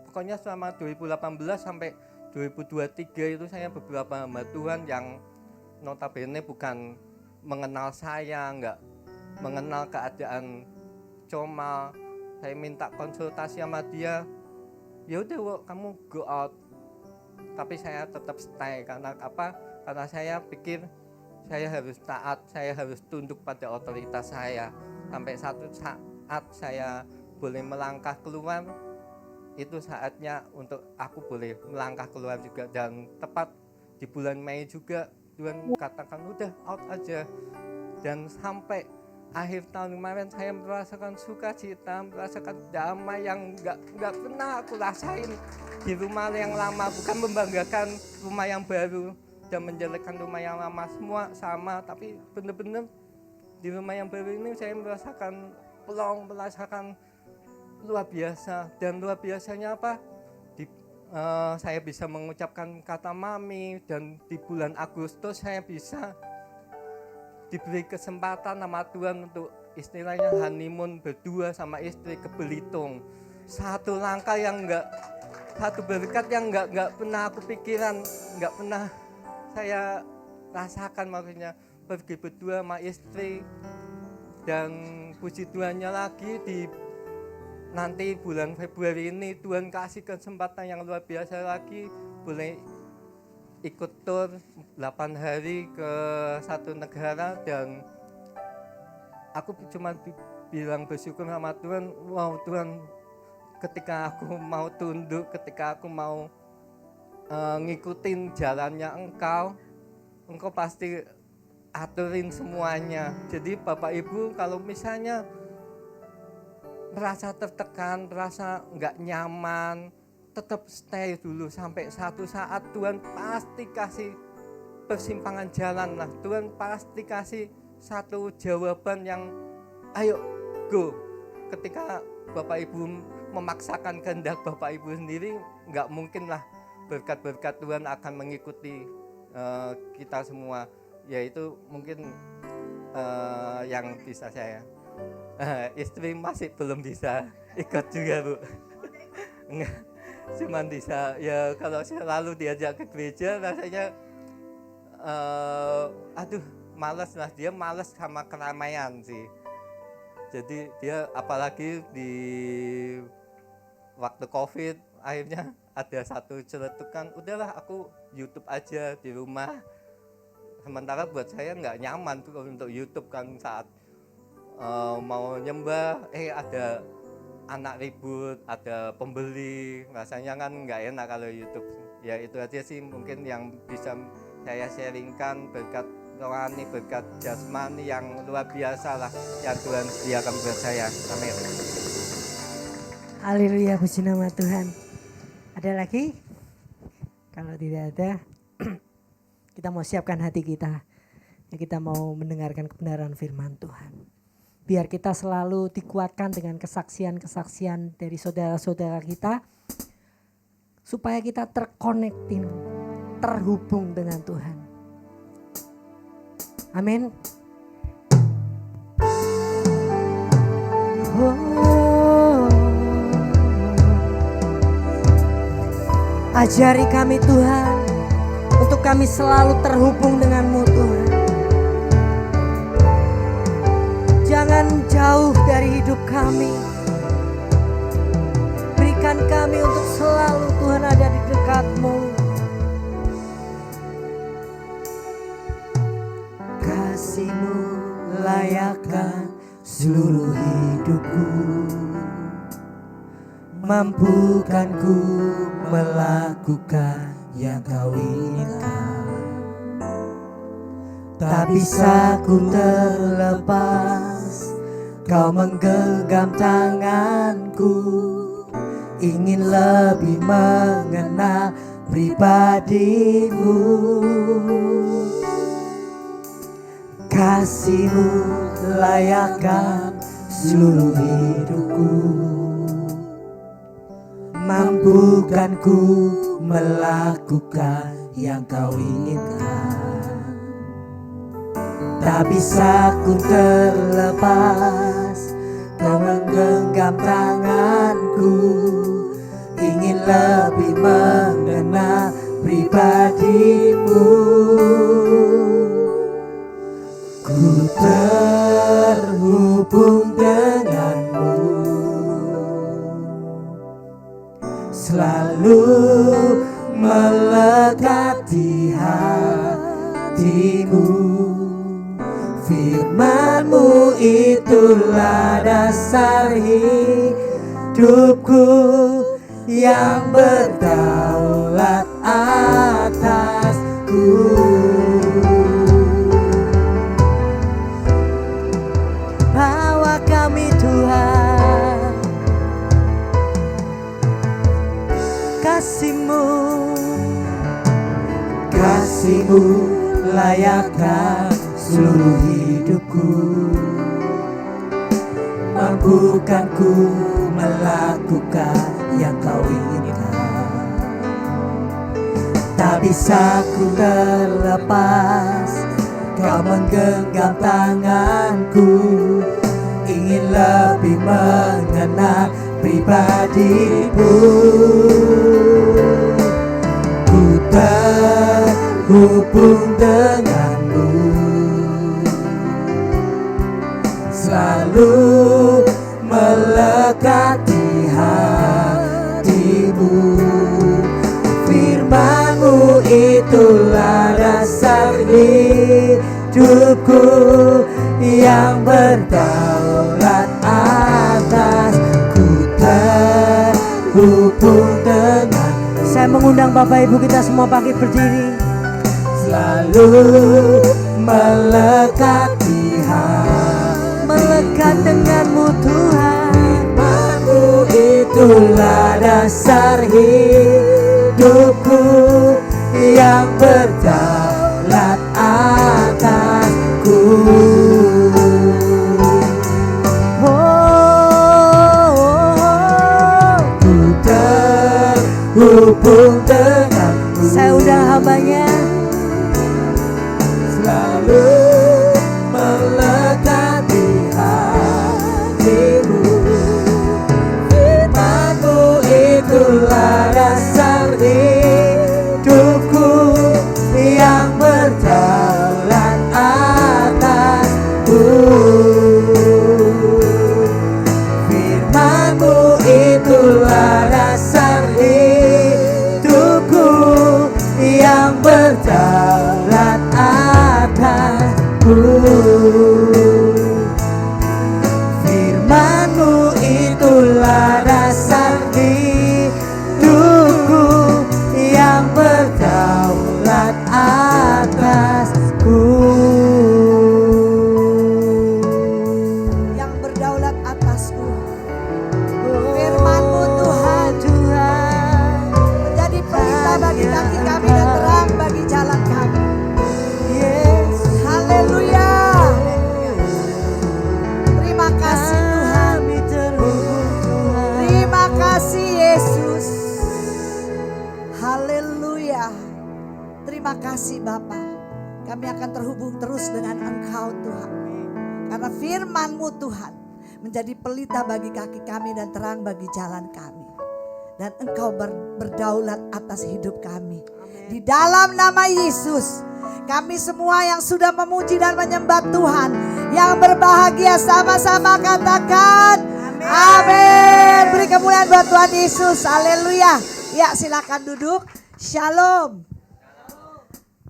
pokoknya selama 2018 sampai 2023 itu saya beberapa hamba Tuhan yang notabene bukan mengenal saya, nggak mengenal keadaan Comal. Saya minta konsultasi sama dia, ya udah kamu go out. Tapi saya tetap stay, karena apa? Karena saya pikir saya harus taat, saya harus tunduk pada otoritas saya. Sampai satu saat saya boleh melangkah keluar, itu saatnya untuk aku boleh melangkah keluar juga. Dan tepat di bulan Mei juga Tuhan katakan udah out aja. Dan sampai akhir tahun kemarin saya merasakan sukacita, merasakan damai yang nggak pernah aku rasain di rumah yang lama. Bukan membanggakan rumah yang baru dan menjelekkan rumah yang lama, semua sama, tapi benar-benar di rumah yang baru ini saya merasakan plong, merasakan luar biasa. Dan luar biasanya apa? Saya bisa mengucapkan kata mami, dan di bulan Agustus saya bisa diberi kesempatan sama Tuhan untuk istilahnya honeymoon berdua sama istri ke Belitung. Satu langkah yang satu berkat yang nggak pernah aku pikiran, nggak pernah saya rasakan, maksudnya pergi berdua sama istri. Dan puji Tuhannya lagi di nanti bulan Februari ini Tuhan kasih kesempatan yang luar biasa lagi, boleh ikut tur 8 hari ke satu negara. Dan aku cuma bilang bersyukur sama Tuhan. Wow Tuhan, ketika aku mau tunduk, ketika aku mau ngikutin jalannya Engkau pasti aturin semuanya. Jadi Bapak Ibu kalau misalnya merasa tertekan, merasa nggak nyaman, tetap stay dulu sampai satu saat Tuhan pasti kasih persimpangan jalan lah. Tuhan pasti kasih satu jawaban yang ayo go. Ketika Bapak Ibu memaksakan kehendak Bapak Ibu sendiri, nggak mungkin lah berkat-berkat Tuhan akan mengikuti kita semua. ya itu mungkin yang bisa saya. Istri masih belum bisa ikut juga Bu. Enggak, cuman bisa ya kalau selalu diajak ke gereja rasanya aduh malas lah, dia malas sama keramaian sih. Jadi dia apalagi di waktu COVID akhirnya ada satu celetukan, udahlah aku YouTube aja di rumah. Sementara buat saya nggak nyaman tuh untuk YouTube kan, saat mau nyembah ada anak ribut, ada pembeli, rasanya kan nggak enak kalau YouTube. Ya itu aja sih mungkin yang bisa saya sharingkan, berkat rohani, berkat jasmani yang luar biasa lah yang Tuhan sediakan buat saya. Amin. Haleluya, puji nama Tuhan. Ada lagi? Kalau tidak ada, kita mau siapkan hati kita. Kita mau mendengarkan kebenaran firman Tuhan. Biar kita selalu dikuatkan dengan kesaksian-kesaksian dari saudara-saudara kita. Supaya kita terkonektin, terhubung dengan Tuhan. Amin. Ajari kami Tuhan, untuk kami selalu terhubung dengan-Mu Tuhan. Jangan jauh dari hidup kami. Berikan kami untuk selalu Tuhan ada di dekat-Mu. Kasih-Mu layakkan seluruh hidupku, mampukan ku melakukan yang Kau inginkan. Tak bisa ku terlepas, Kau menggenggam tanganku, ingin lebih mengenal pribadi-Mu. Kasih-Mu layakkan seluruh hidupku, mampukan ku melakukan yang Kau inginkan. Tak bisa ku terlepas, Kau menggenggam tanganku, ingin lebih mengenal pribadi-Mu. Ku terhubung dengan-Mu, selalu melekat di hati-Mu. Firman-Mu itulah dasar hidupku, yang berdaulat atasku. Bawa kami Tuhan, kasih-Mu, kasih-Mu layakkan seluruh hidupku, mampukan ku melakukan yang Kau inginkan. Tak bisa ku terlepas, Kau menggenggam tanganku, ingin lebih mengenal pribadi-Mu. Ku terhubung dengan-Mu, selalu melekat di hati-Mu. Firman-Mu itulah dasar hidupku, yang berdaulat atasku. Terhubung dengan. Saya mengundang Bapak Ibu kita semua bangkit berdiri. Selalu melekat di hati, Melekat dengan-Mu Tuhan. Firman-Mu itulah dasar hidupku, yang berdaulat atasku. Ku terhubung dengan-Mu. Saya undang hamba-Nya. selalu melekat di hatiku. Firman-Mu itulah dasar hidupku yang berdaulat atasku. Firman-Mu itulah dasar hidupku yang berdaulat atasku. Firman-Mu itulah dasar hidupku yang berdaulat atasku. Yang berdaulat atasku. Firman-Mu Tuhan, menjadi pelita bagi kaki kami dan terang bagi jalan kami. Haleluya. Terima kasih Tuhan. Terima kasih Yesus. Haleluya. Terima kasih Bapa. Kami akan terhubung terus dengan Engkau Tuhan. Karena firman-Mu Tuhan menjadi pelita bagi kaki kami dan terang bagi jalan kami. Dan Engkau berdaulat atas hidup kami. Di dalam nama Yesus, kami semua yang sudah memuji dan menyembah Tuhan, yang berbahagia sama-sama katakan amin. Beri kemuliaan buat Tuhan Yesus. Haleluya. Ya, silakan duduk. Shalom.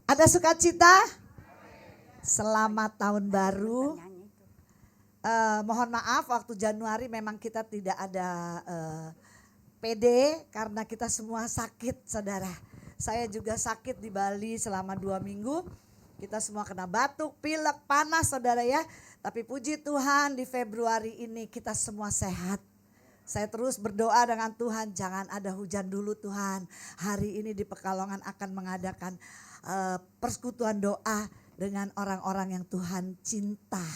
Ada sukacita? Selamat tahun baru. Mohon maaf waktu Januari memang kita tidak ada PD karena kita semua sakit, saudara. Saya juga sakit di Bali selama 2 minggu. Kita semua kena batuk, pilek, panas saudara ya. Tapi puji Tuhan di Februari ini kita semua sehat. Saya terus berdoa dengan Tuhan, jangan ada hujan dulu Tuhan. Hari ini di Pekalongan akan mengadakan persekutuan doa dengan orang-orang yang Tuhan cinta.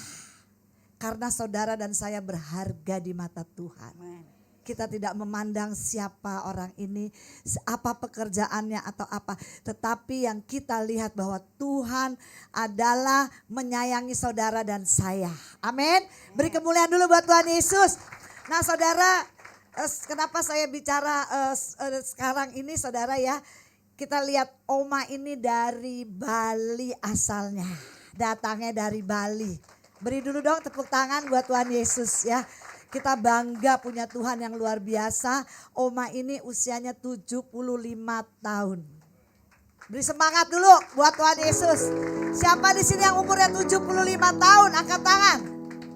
Karena saudara dan saya berharga di mata Tuhan. Kita tidak memandang siapa orang ini, apa pekerjaannya atau apa. Tetapi yang kita lihat bahwa Tuhan adalah menyayangi saudara dan saya. Amin. Beri kemuliaan dulu buat Tuhan Yesus. Nah saudara, kenapa saya bicara sekarang ini saudara ya. Kita lihat Oma ini dari Bali asalnya. Datangnya dari Bali. Beri dulu dong tepuk tangan buat Tuhan Yesus ya. Kita bangga punya Tuhan yang luar biasa. Oma ini usianya 75 tahun. Beri semangat dulu buat Tuhan Yesus. Siapa di sini yang umurnya 75 tahun? Angkat tangan.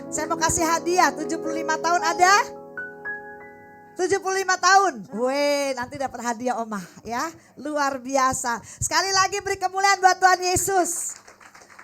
Saya mau kasih hadiah. 75 tahun ada? 75 tahun. Weh, nanti dapat hadiah Oma ya. Luar biasa. Sekali lagi beri kemuliaan buat Tuhan Yesus.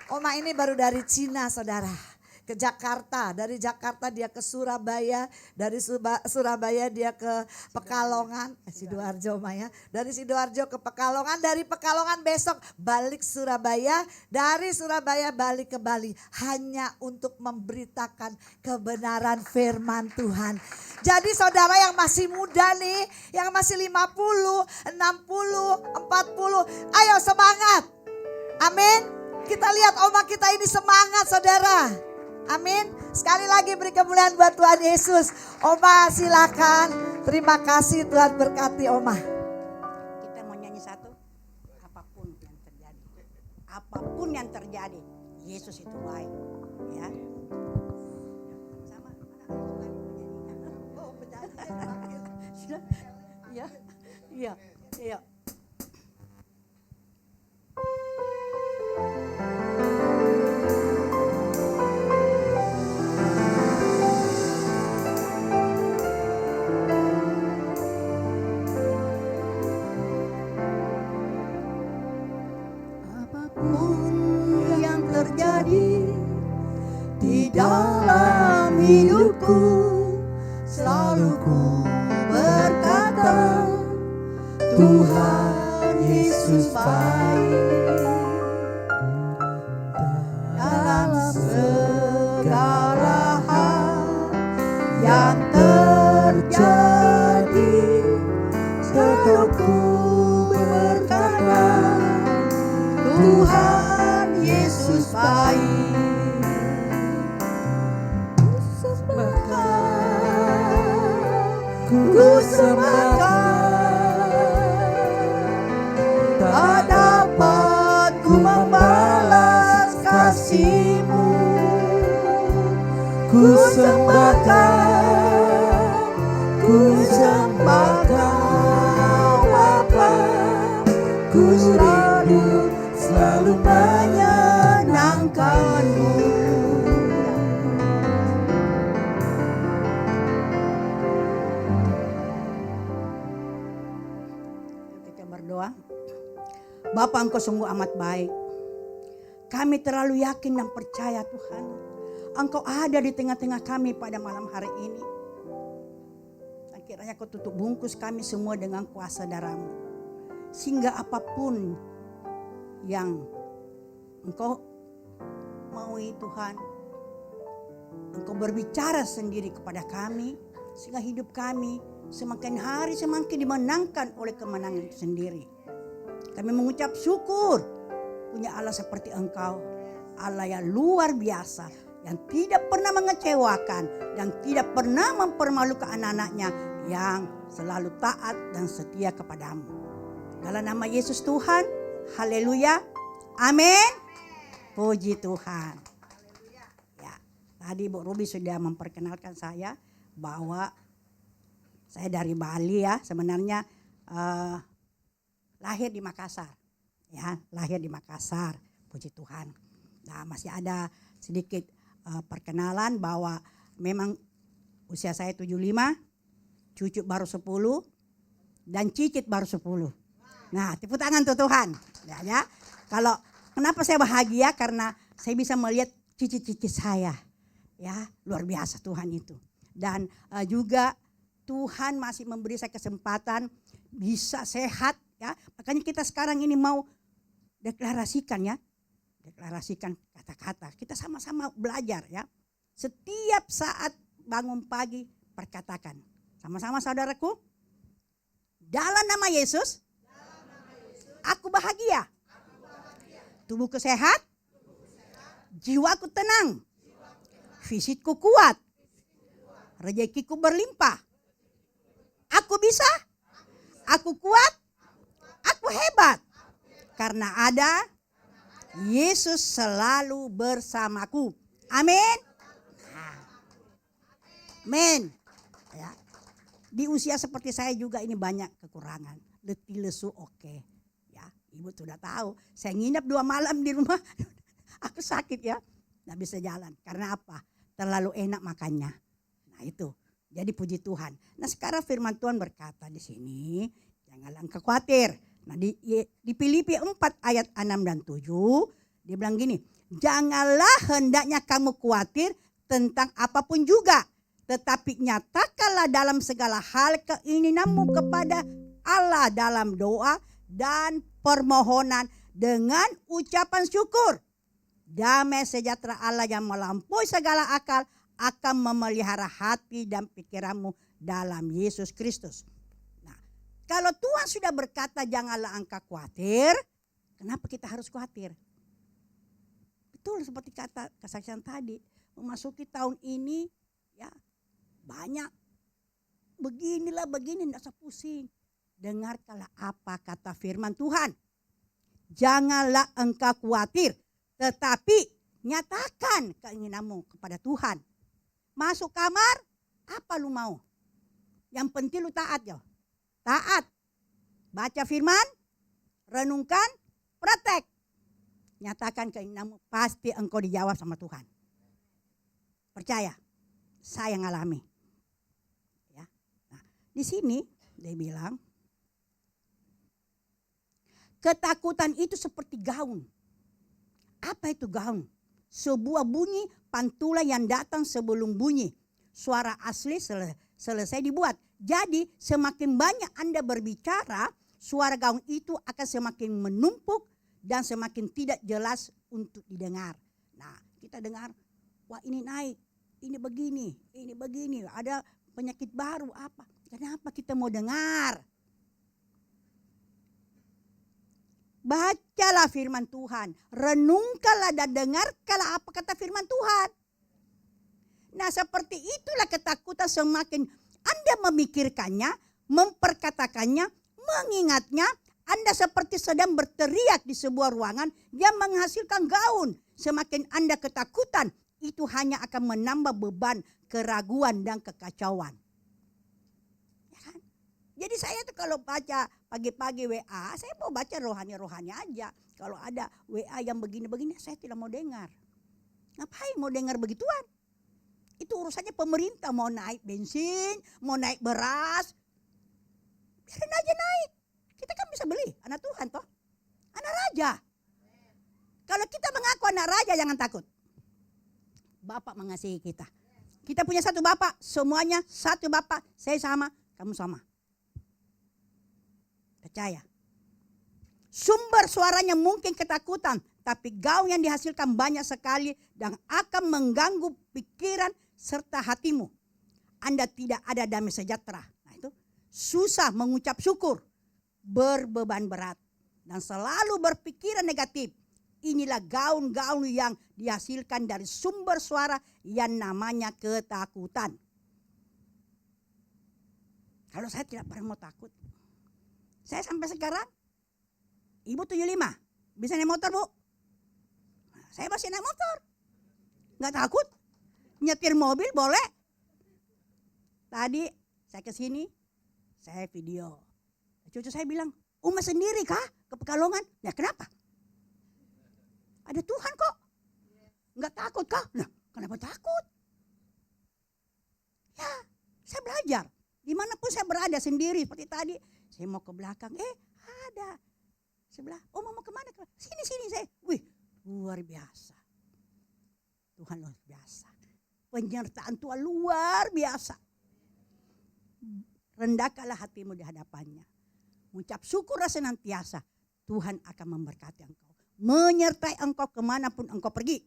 Oma ini baru dari Cina saudara. Ke Jakarta, dari Jakarta dia ke Surabaya, dari Surabaya dia ke Pekalongan, Sidoarjo Maya, dari Sidoarjo ke Pekalongan, dari Pekalongan besok balik Surabaya, dari Surabaya balik ke Bali, hanya untuk memberitakan kebenaran firman Tuhan. Jadi saudara yang masih muda nih, yang masih 50, 60, 40, ayo semangat, amin. Kita lihat Oma kita ini semangat saudara. Amin. Sekali lagi beri kemuliaan buat Tuhan Yesus. Oma silakan. Terima kasih Tuhan berkati Oma. Kita mau nyanyi satu. Apapun yang terjadi. Apapun yang terjadi. Yesus itu baik. Ya. Sama. Oh penyanyi. Ya. Iya. Iya. Dalam hidupku selalu ku berkata Tuhan Yesus baik. Dalam segala hal yang terjadi selalu ku berkata Tuhan Yesus Yesus baik. Ku sembahkan, tak dapat ku membalas kasih-Mu. Ku sembahkan, ku sembahkan Bapa. Ku rindu selalu menyenangkan-Mu. Kita berdoa. Bapa, Engkau sungguh amat baik. Kami terlalu yakin dan percaya Tuhan, Engkau ada di tengah-tengah kami pada malam hari ini. Dan kiranya Kau tutup bungkus kami semua dengan kuasa darah-Mu. Sehingga apapun yang Engkau maui Tuhan, Engkau berbicara sendiri kepada kami. Sehingga hidup kami semakin hari semakin dimenangkan oleh kemenangan itu sendiri. Kami mengucap syukur punya Allah seperti Engkau. Allah yang luar biasa, yang tidak pernah mengecewakan dan tidak pernah mempermalukan anak-anaknya, yang selalu taat dan setia kepadamu. Dalam nama Yesus Tuhan, haleluya, amin. Puji Tuhan. Ya, tadi Bu Ruby sudah memperkenalkan saya bahwa saya dari Bali ya, sebenarnya lahir di Makassar. Ya, lahir di Makassar, puji Tuhan. Nah, masih ada sedikit perkenalan bahwa memang usia saya 75, cucu baru 10, dan cicit baru 10. Nah, tepuk tangan tuh Tuhan. Ya. Kalau kenapa saya bahagia? Karena saya bisa melihat cicit-cicit saya. Ya, luar biasa Tuhan itu. Dan juga Tuhan masih memberi saya kesempatan bisa sehat ya. Makanya kita sekarang ini mau deklarasikan ya. Deklarasikan kata-kata. Kita sama-sama belajar ya. Setiap saat bangun pagi perkatakan. Sama-sama saudaraku. Dalam nama Yesus, aku bahagia. Tubuhku sehat. Jiwaku tenang. Fisikku kuat. Rezekiku berlimpah. Aku bisa. Aku kuat. Aku hebat. Karena ada Yesus selalu bersamaku. Amin. Amin. Ya. Di usia seperti saya juga ini banyak kekurangan. Letih lesu oke. Ya, Ibu sudah tahu. Saya nginep 2 malam di rumah. Aku sakit ya. Nggak bisa jalan. Karena apa? Terlalu enak makannya. Nah itu. Jadi puji Tuhan. Nah sekarang firman Tuhan berkata di sini. Janganlah engkau khawatir. Nah di Filipi 4 ayat 6 dan 7. Dia bilang gini. Janganlah hendaknya kamu khawatir tentang apapun juga. Tetapi nyatakanlah dalam segala hal keinginanmu kepada Allah dalam doa dan permohonan dengan ucapan syukur. Damai sejahtera Allah yang melampaui segala akal akan memelihara hati dan pikiranmu dalam Yesus Kristus. Nah, kalau Tuhan sudah berkata janganlah engkau khawatir, kenapa kita harus khawatir? Betul seperti kata kesaksian tadi, memasuki tahun ini ya banyak beginilah begini, tidak usah pusing. Dengarkanlah apa kata firman Tuhan. Janganlah engkau khawatir, tetapi nyatakan keinginanmu kepada Tuhan. Masuk kamar, apa lu mau? Yang penting lu taat ya. Taat. Baca firman, renungkan, praktek. Nyatakan keinginanmu, pasti engkau dijawab sama Tuhan. Percaya, saya ngalami. Ya. Nah, di sini dia bilang, ketakutan itu seperti gaun. Apa itu gaun? Sebuah bunyi pantulan yang datang sebelum bunyi. Suara asli selesai dibuat. Jadi semakin banyak Anda berbicara, suara gaun itu akan semakin menumpuk dan semakin tidak jelas untuk didengar. Nah, kita dengar, wah ini naik, ini begini, ada penyakit baru apa. Kenapa kita mau dengar? Bacalah firman Tuhan. Renungkanlah dan dengarkanlah apa kata firman Tuhan. Nah, seperti itulah ketakutan, semakin Anda memikirkannya, memperkatakannya, mengingatnya, Anda seperti sedang berteriak di sebuah ruangan yang menghasilkan gaun. Semakin Anda ketakutan, itu hanya akan menambah beban, keraguan dan kekacauan. Ya kan? Jadi saya tuh kalau baca pagi-pagi WA, saya mau baca rohani-rohani aja. Kalau ada WA yang begini-begini, saya tidak mau dengar. Ngapain mau dengar begituan? Itu urusannya pemerintah, mau naik bensin, mau naik beras. Biarin aja naik. Kita kan bisa beli, anak Tuhan toh. Anak raja. Kalau kita mengaku anak raja, jangan takut. Bapak mengasihi kita. Kita punya satu Bapak, semuanya satu Bapak. Saya sama, kamu sama. Percaya. Sumber suaranya mungkin ketakutan, tapi gaun yang dihasilkan banyak sekali dan akan mengganggu pikiran serta hatimu. Anda tidak ada damai sejahtera. Nah itu susah mengucap syukur, berbeban berat, dan selalu berpikiran negatif. Inilah gaun-gaun yang dihasilkan dari sumber suara yang namanya ketakutan. Kalau saya tidak pernah mau takut. Saya sampai sekarang, ibu 75, bisa naik motor bu? Saya masih naik motor. Nggak takut. Nyetir mobil boleh. Tadi saya kesini, saya video. Cucu saya bilang, Uma sendiri kah ke Pekalongan? Ya kenapa? Ada Tuhan kok. Nggak takut kah? Nah kenapa takut? Ya saya belajar. Dimanapun saya berada sendiri. Seperti tadi saya mau ke belakang. Ada. Sebelah. Oh mau kemana? Sini saya. Wih luar biasa. Tuhan luar biasa. Penyertaan Tuhan luar biasa. Rendahkanlah hatimu di hadapannya. Mengucap syukur senantiasa. Tuhan akan memberkati engkau. Menyertai engkau kemanapun engkau pergi.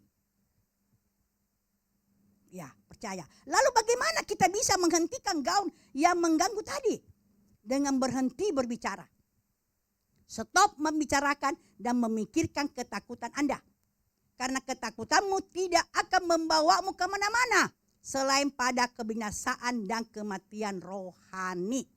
Ya percaya. Lalu bagaimana kita bisa menghentikan gaun yang mengganggu tadi? Dengan berhenti berbicara. Stop membicarakan dan memikirkan ketakutan Anda. Karena ketakutanmu tidak akan membawamu kemana-mana. Selain pada kebinasaan dan kematian rohani.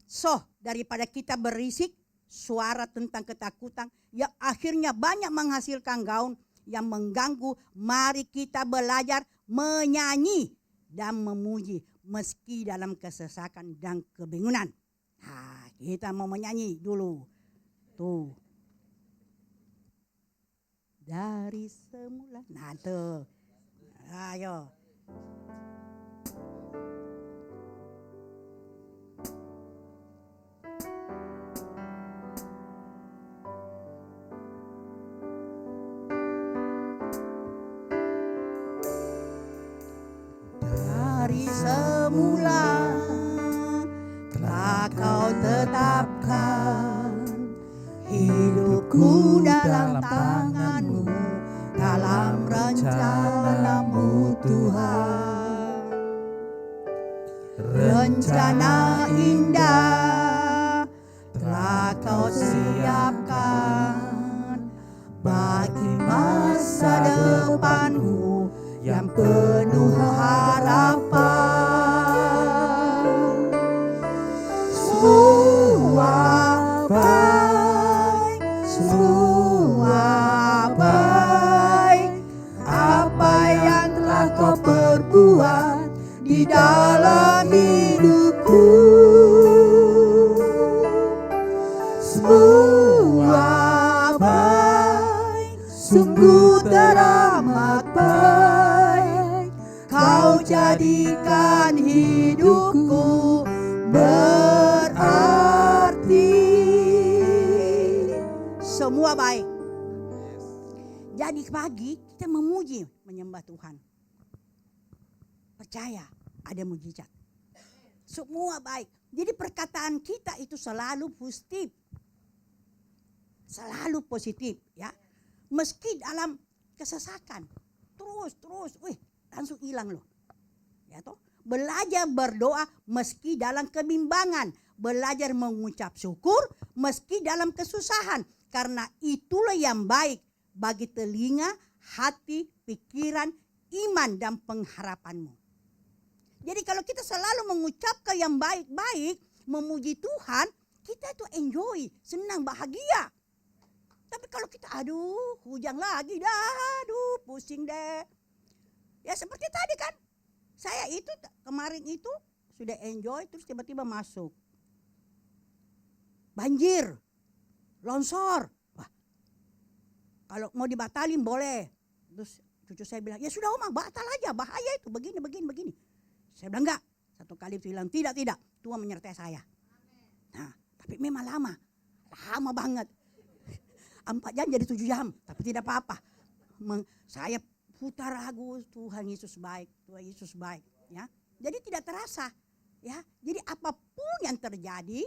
So, daripada kita berisik suara tentang ketakutan yang akhirnya banyak menghasilkan gaun yang mengganggu, mari kita belajar menyanyi dan memuji meski dalam kesesakan dan kebingungan. Nah, kita mau menyanyi dulu. Tuh. Dari semula. Nah, tuh. Ayo. Dari semula telah kau tetapkan hidupku dalam tanganmu, dalam rencanamu Tuhan. Rencana indah telah kau siapkan bagi masa depanmu yang penuh harapan. Semua baik, semua baik. Apa yang telah kau perbuat di dalam hidupku, semua baik, sungguh teramat baik. Kau jadikan hidupku berarti. Semua baik. Jadi pagi kita memuji, menyembah Tuhan. Percaya ada mujizat. Semua baik. Jadi perkataan kita itu selalu positif. Selalu positif ya. Meski dalam kesesakan. Terus, langsung hilang loh. Ya toh? Belajar berdoa meski dalam kebimbangan. belajar mengucap syukur meski dalam kesusahan. Karena itulah yang baik bagi telinga, hati, pikiran, iman, dan pengharapanmu. Jadi kalau kita selalu mengucapkan yang baik-baik, memuji Tuhan, kita itu enjoy, senang, bahagia. Tapi kalau kita aduh hujan lagi dah, aduh pusing deh. Ya seperti tadi kan, saya itu kemarin itu sudah enjoy terus tiba-tiba masuk. Banjir, longsor. Wah, kalau mau dibatalin boleh. Terus cucu saya bilang, ya sudah Oma batal aja, bahaya itu begini. Saya bilang enggak. Satu kali bilang tidak, Tuhan menyertai saya. Nah, tapi memang lama banget. 4 jam jadi 7 jam, tapi tidak apa-apa. Saya putar lagu Tuhan Yesus baik, Tuhan Yesus baik, ya. Jadi tidak terasa, ya. Jadi apapun yang terjadi,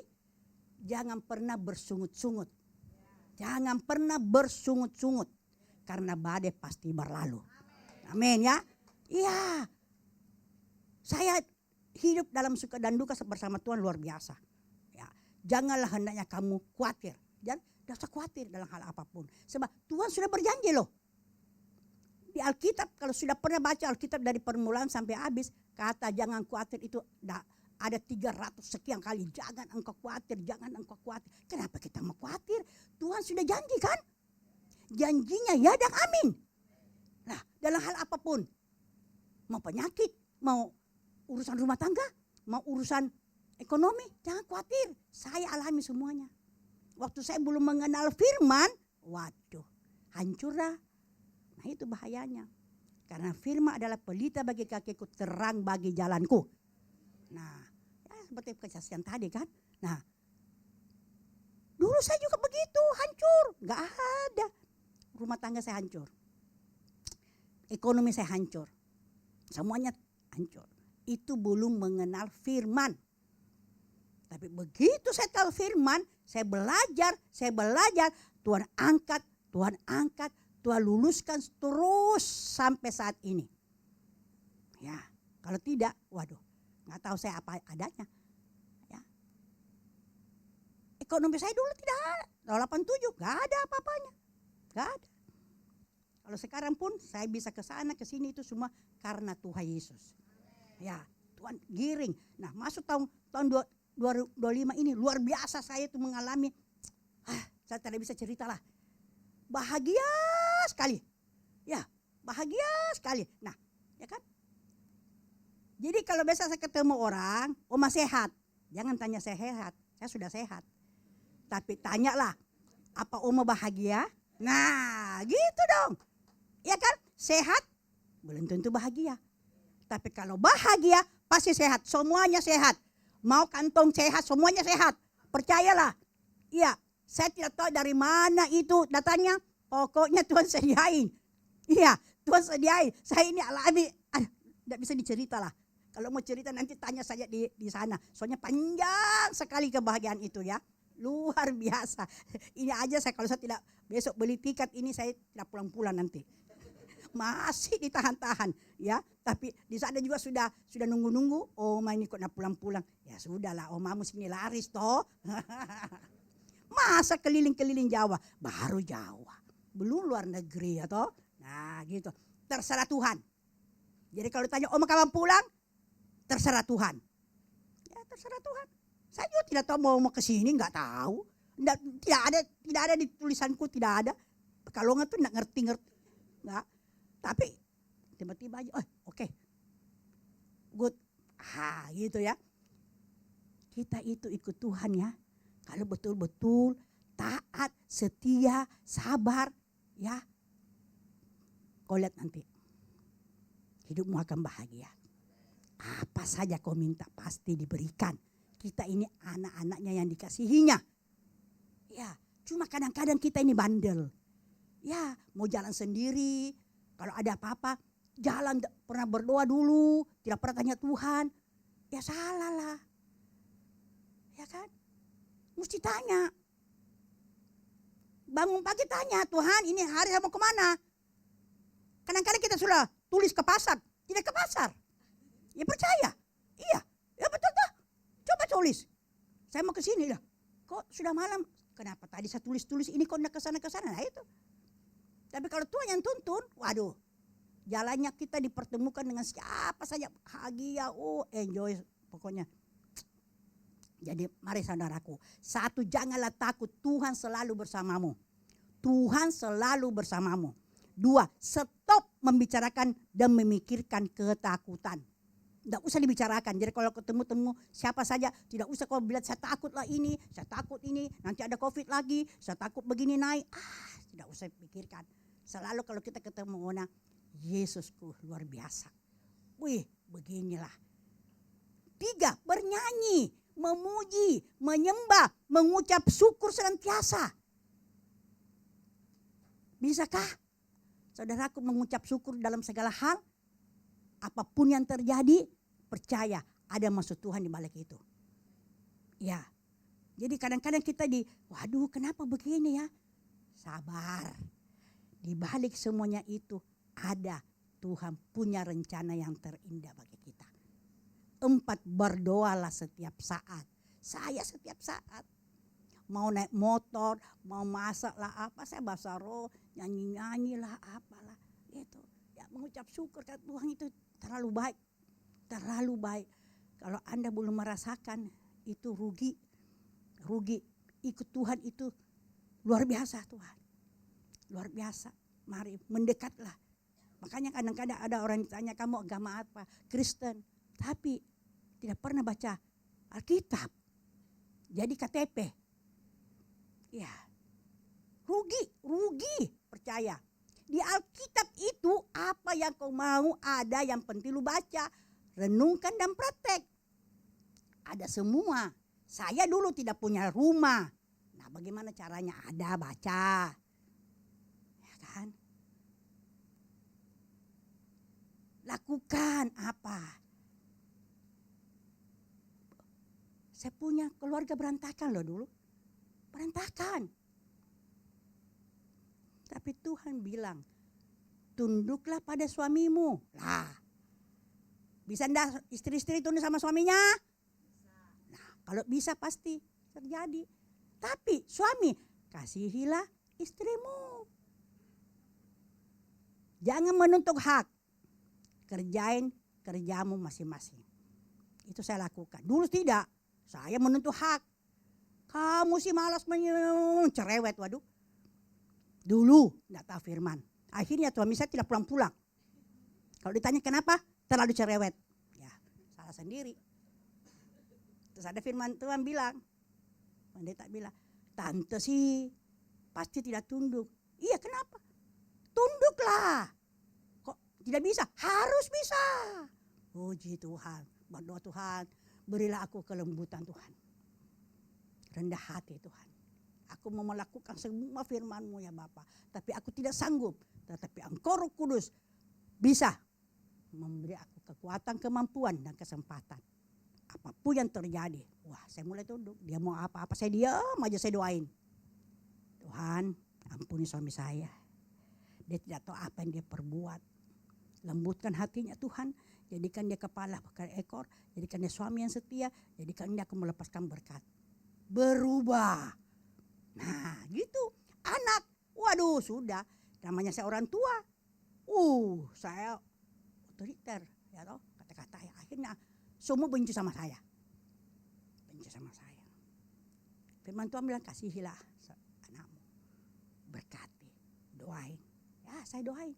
jangan pernah bersungut-sungut. Jangan pernah bersungut-sungut, karena badai pasti berlalu. Amin ya. Iya. Saya hidup dalam suka dan duka bersama Tuhan luar biasa. Ya, janganlah hendaknya kamu khawatir. Jangan usah khawatir dalam hal apapun. Sebab Tuhan sudah berjanji loh. Di Alkitab, kalau sudah pernah baca Alkitab dari permulaan sampai habis, kata jangan khawatir itu ada 300 sekian kali. Jangan engkau khawatir, jangan engkau khawatir. Kenapa kita mau khawatir? Tuhan sudah janji kan? Janjinya ya dan amin. Nah, dalam hal apapun. Mau penyakit, mau urusan rumah tangga, mau urusan ekonomi, jangan khawatir. Saya alami semuanya. Waktu saya belum mengenal firman, waduh, hancur dah. Nah itu bahayanya. Karena firman adalah pelita bagi kakiku, terang bagi jalanku. Nah, ya seperti kesaksian tadi kan. Nah, dulu saya juga begitu, hancur. Gak ada. Rumah tangga saya hancur. Ekonomi saya hancur. Semuanya hancur. Itu belum mengenal firman. Tapi begitu saya tahu firman, saya belajar, Tuhan angkat, Tuhan luluskan terus sampai saat ini. Ya, kalau tidak, waduh, nggak tahu saya apa adanya. Ya. Ekonomi saya dulu tidak ada, tahun 87 nggak ada apa-apanya, nggak ada. Kalau sekarang pun saya bisa ke sana ke sini itu semua karena Tuhan Yesus. Ya, Tuhan giring. Nah, masuk tahun 2025 ini luar biasa saya itu mengalami, saya tidak bisa cerita lah. Bahagia sekali. Ya, bahagia sekali. Nah, ya kan? Jadi kalau biasa saya ketemu orang, Oma sehat. Jangan tanya saya sehat, saya sudah sehat. Tapi tanyalah, apa Oma bahagia? Nah, gitu dong. Ya kan? Sehat, belum tentu bahagia. Tapi kalau bahagia, pasti sehat. Semuanya sehat. Mau kantong sehat, semuanya sehat. Percayalah. Iya, saya tidak tahu dari mana itu datanya. Pokoknya Tuhan sediain. Iya, Tuhan sediain. Saya ini alami. Tidak bisa dicerita lah. Kalau mau cerita nanti tanya saja di sana. Soalnya panjang sekali kebahagiaan itu ya. Luar biasa. Ini aja saya kalau saya tidak besok beli tiket ini saya tidak pulang-pulang nanti. Masih ditahan-tahan ya, tapi di sana juga sudah nunggu-nunggu. Oma ini kok nak pulang-pulang? Ya sudahlah, omamu sini laris toh. Masa keliling-keliling Jawa, baru Jawa, belum luar negeri ya toh. Nah gitu, terserah Tuhan. Jadi kalau tanya Oma kapan pulang, terserah Tuhan. Ya terserah Tuhan. Saya juga tidak tahu mau ke sini, nggak tahu. Tidak ada di tulisanku, tidak ada. Kalau nggak tuh nggak ngerti, nggak. Tapi tiba-tiba aja, oke. Good. Gitu ya. Kita itu ikut Tuhan ya. Kalau betul-betul taat, setia, sabar, ya. Kau lihat nanti. Hidupmu akan bahagia. Apa saja kau minta pasti diberikan. Kita ini anak-anaknya yang dikasihinya. Ya, cuma kadang-kadang kita ini bandel. Ya, mau jalan sendiri. Kalau ada apa-apa, jalan pernah berdoa dulu, tidak pernah tanya Tuhan. Ya salah lah. Ya kan? Mesti tanya. Bangun pagi tanya, Tuhan ini hari saya mau kemana? Kadang-kadang kita sudah tulis ke pasar, tidak ke pasar. Ya percaya. Iya, ya betul tuh. Coba tulis. Saya mau ke sini lah. Kok sudah malam? Kenapa tadi saya tulis-tulis ini kok enggak ke sana? Nah itu. Tapi kalau Tuhan yang tuntun, waduh. Jalannya kita dipertemukan dengan siapa saja. Bahagia, enjoy pokoknya. Jadi mari saudaraku. Satu, janganlah takut, Tuhan selalu bersamamu. Tuhan selalu bersamamu. Dua, stop membicarakan dan memikirkan ketakutan. Tidak usah dibicarakan. Jadi kalau ketemu siapa saja, tidak usah kau bilang saya takutlah ini, saya takut ini, nanti ada COVID lagi, saya takut begini naik. Tidak usah pikirkan. Selalu kalau kita ketemu orang, Yesusku luar biasa. Wih, beginilah. Tiga, bernyanyi, memuji, menyembah, mengucap syukur senantiasa. Bisakah saudaraku mengucap syukur dalam segala hal? Apapun yang terjadi, percaya ada maksud Tuhan di balik itu. Ya, jadi kadang-kadang kita waduh kenapa begini ya? Sabar. Di balik semuanya itu ada Tuhan punya rencana yang terindah bagi kita. 4, berdoalah setiap saat. Saya setiap saat. Mau naik motor, mau masak lah apa, saya bahasa roh, nyanyi-nyanyi lah apalah. Gitu. Ya mengucap syukur karena Tuhan itu terlalu baik. Terlalu baik. Kalau Anda belum merasakan itu rugi. Rugi. Ikut Tuhan itu luar biasa Tuhan. Luar biasa. Mari mendekatlah. Makanya kadang-kadang ada orang ditanya kamu agama apa? Kristen. Tapi tidak pernah baca Alkitab. Jadi KTP. Ya. Rugi. Percaya. Di Alkitab itu apa yang kau mau ada, yang penting lu baca. Renungkan dan praktek. Ada semua. Saya dulu tidak punya rumah. Nah bagaimana caranya? Ada, baca. Ya kan? Lakukan apa? Saya punya keluarga berantakan loh dulu. Berantakan. Tapi Tuhan bilang, tunduklah pada suamimu. Lah, bisa enggak istri-istri tunduk sama suaminya? Nah, kalau bisa pasti terjadi. Tapi suami, kasihilah istrimu. Jangan menuntut hak. Kerjain kerjamu masing-masing. Itu saya lakukan. Dulu tidak. Saya menuntut hak. Kamu sih malas cerewet, waduh. Dulu enggak tahu firman. Akhirnya suami saya tidak pulang-pulang. Kalau ditanya kenapa? Terlalu cerewet. Ya, salah sendiri. Terus ada firman Tuhan bilang. Pendeta bilang, tante sih pasti tidak tunduk. Iya, kenapa? Tunduklah. Kok tidak bisa? Harus bisa. Puji Tuhan. Berdoa Tuhan, berilah aku kelembutan Tuhan. Rendah hati Tuhan. Aku mau melakukan semua firman-Mu ya Bapa. Tapi aku tidak sanggup. Tetapi Engkau Roh Kudus bisa memberi aku kekuatan, kemampuan dan kesempatan. Apapun yang terjadi. Wah, saya mulai tunduk. Dia mau apa-apa saya diam aja, saya doain. Tuhan, ampuni suami saya. Dia tidak tahu apa yang dia perbuat. Lembutkan hatinya Tuhan. Jadikan dia kepala bukan ekor. Jadikan dia suami yang setia. Jadikan dia akan melepaskan berkat. Berubah. Nah gitu. Anak. Waduh sudah. Namanya saya orang tua. Saya otoriter. Ya toh, kata-kata ya. Akhirnya semua benci sama saya. Benci sama saya. Firman Tuhan bilang kasihilah anakmu. Berkati. Doain. Ya saya doain.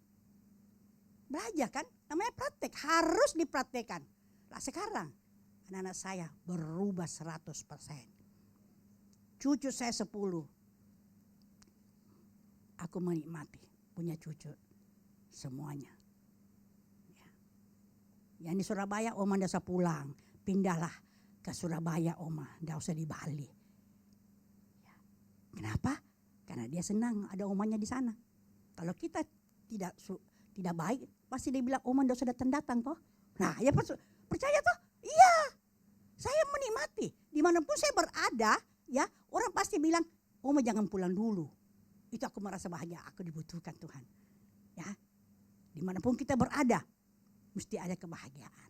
Belajar kan. Namanya praktek. Harus dipraktekkan. Lah sekarang anak-anak saya berubah 100%. Cucu saya 10. Aku menikmati punya cucu semuanya. Ya. Yang di Surabaya Oma tidak usah pulang. Pindahlah ke Surabaya Oma. Tidak usah di Bali. Ya. Kenapa? Karena dia senang ada omanya di sana. Kalau kita tidak baik, pasti dia bilang Oma tidak usah datang toh. Nah ya percaya toh? Iya. Saya menikmati. Dimanapun saya berada, ya orang pasti bilang, Oma jangan pulang dulu. Itu aku merasa bahagia, aku dibutuhkan Tuhan. Ya, dimanapun kita berada, mesti ada kebahagiaan.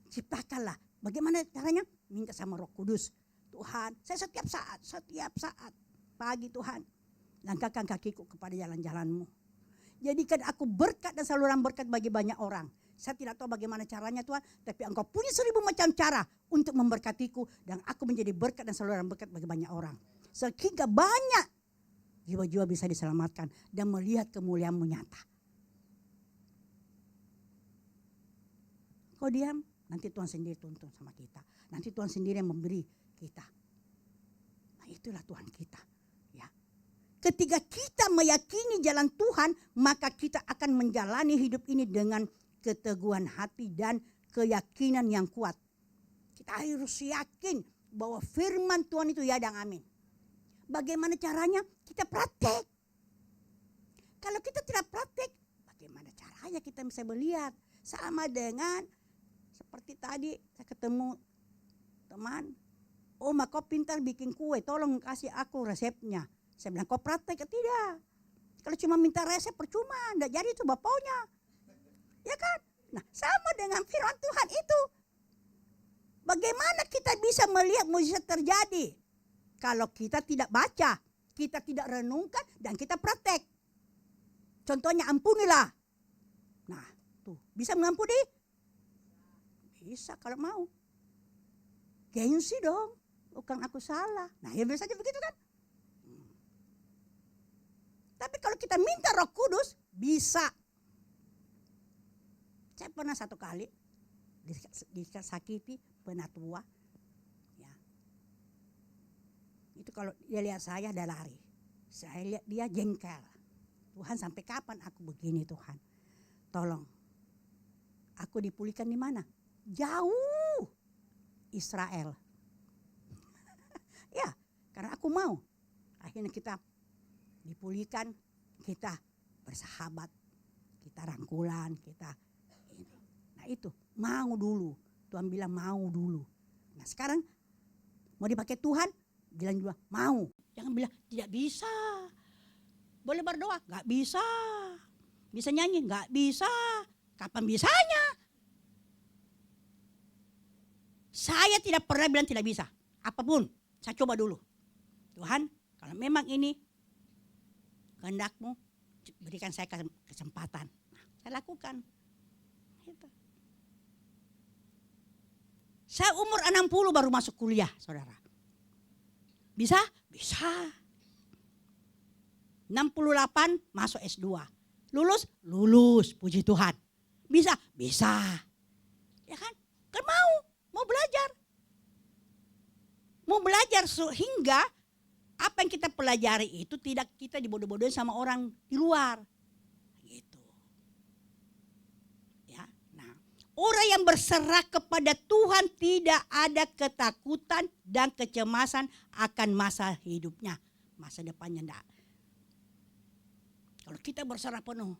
Ciptakanlah. Bagaimana caranya? Minta sama Roh Kudus. Tuhan, saya setiap saat pagi Tuhan, langkahkan kakiku kepada jalan-jalan-Mu. Jadikan aku berkat dan saluran berkat bagi banyak orang. Saya tidak tahu bagaimana caranya Tuhan, tapi Engkau punya 1000 macam cara untuk memberkatiku dan aku menjadi berkat dan saluran berkat bagi banyak orang. Sehingga banyak jiwa-jiwa bisa diselamatkan dan melihat kemuliaan-Mu nyata. Kau diam, nanti Tuhan sendiri tuntun sama kita. Nanti Tuhan sendiri yang memberi kita. Nah, itulah Tuhan kita. Ya. Ketika kita meyakini jalan Tuhan, maka kita akan menjalani hidup ini dengan keteguhan hati dan keyakinan yang kuat. Kita harus yakin bahwa firman Tuhan itu ya dan amin. Bagaimana caranya? Kita praktek. Kalau kita tidak praktek, bagaimana caranya kita bisa melihat? Sama dengan seperti tadi saya ketemu teman, Oma kau pintar bikin kue, tolong kasih aku resepnya. Saya bilang kau praktek tidak? Kalau cuma minta resep percuma, enggak jadi itu bapaunya. Ya kan? Nah sama dengan firman Tuhan itu. Bagaimana kita bisa melihat mukjizat terjadi? Kalau kita tidak baca, kita tidak renungkan dan kita praktek. Contohnya ampunilah. Nah tuh bisa mengampuni? Bisa kalau mau. Gengsi dong, bukan aku salah. Nah ya biasa aja begitu kan. Tapi kalau kita minta Roh Kudus, bisa. Saya pernah satu kali disakiti penatua. Ya. Itu kalau dia lihat saya ada lari. Saya lihat dia jengkel. Tuhan sampai kapan aku begini Tuhan? Tolong. Aku dipulihkan di mana? Jauh. Israel. Ya, karena aku mau. Akhirnya kita dipulihkan, kita bersahabat, kita rangkulan, kita ini. Nah itu, mau dulu. Tuhan bilang mau dulu. Nah sekarang mau dipakai Tuhan, bilang juga mau. Jangan bilang tidak bisa. Boleh berdoa? Gak bisa. Bisa nyanyi? Gak bisa. Kapan bisanya? Saya tidak pernah bilang tidak bisa. Apapun, saya coba dulu. Tuhan, kalau memang ini kehendak-Mu, berikan saya kesempatan. Nah, saya lakukan. Gitu. Saya umur 60 baru masuk kuliah, saudara. Bisa? Bisa. 68 masuk S2. Lulus? Lulus, puji Tuhan. Bisa? Bisa. Ya kan? Kan mau belajar. Mau belajar sehingga apa yang kita pelajari itu tidak kita dibodoh-bodohin sama orang di luar. Gitu. Ya. Nah, orang yang berserah kepada Tuhan tidak ada ketakutan dan kecemasan akan masa hidupnya. Masa depannya enggak. Kalau kita berserah penuh,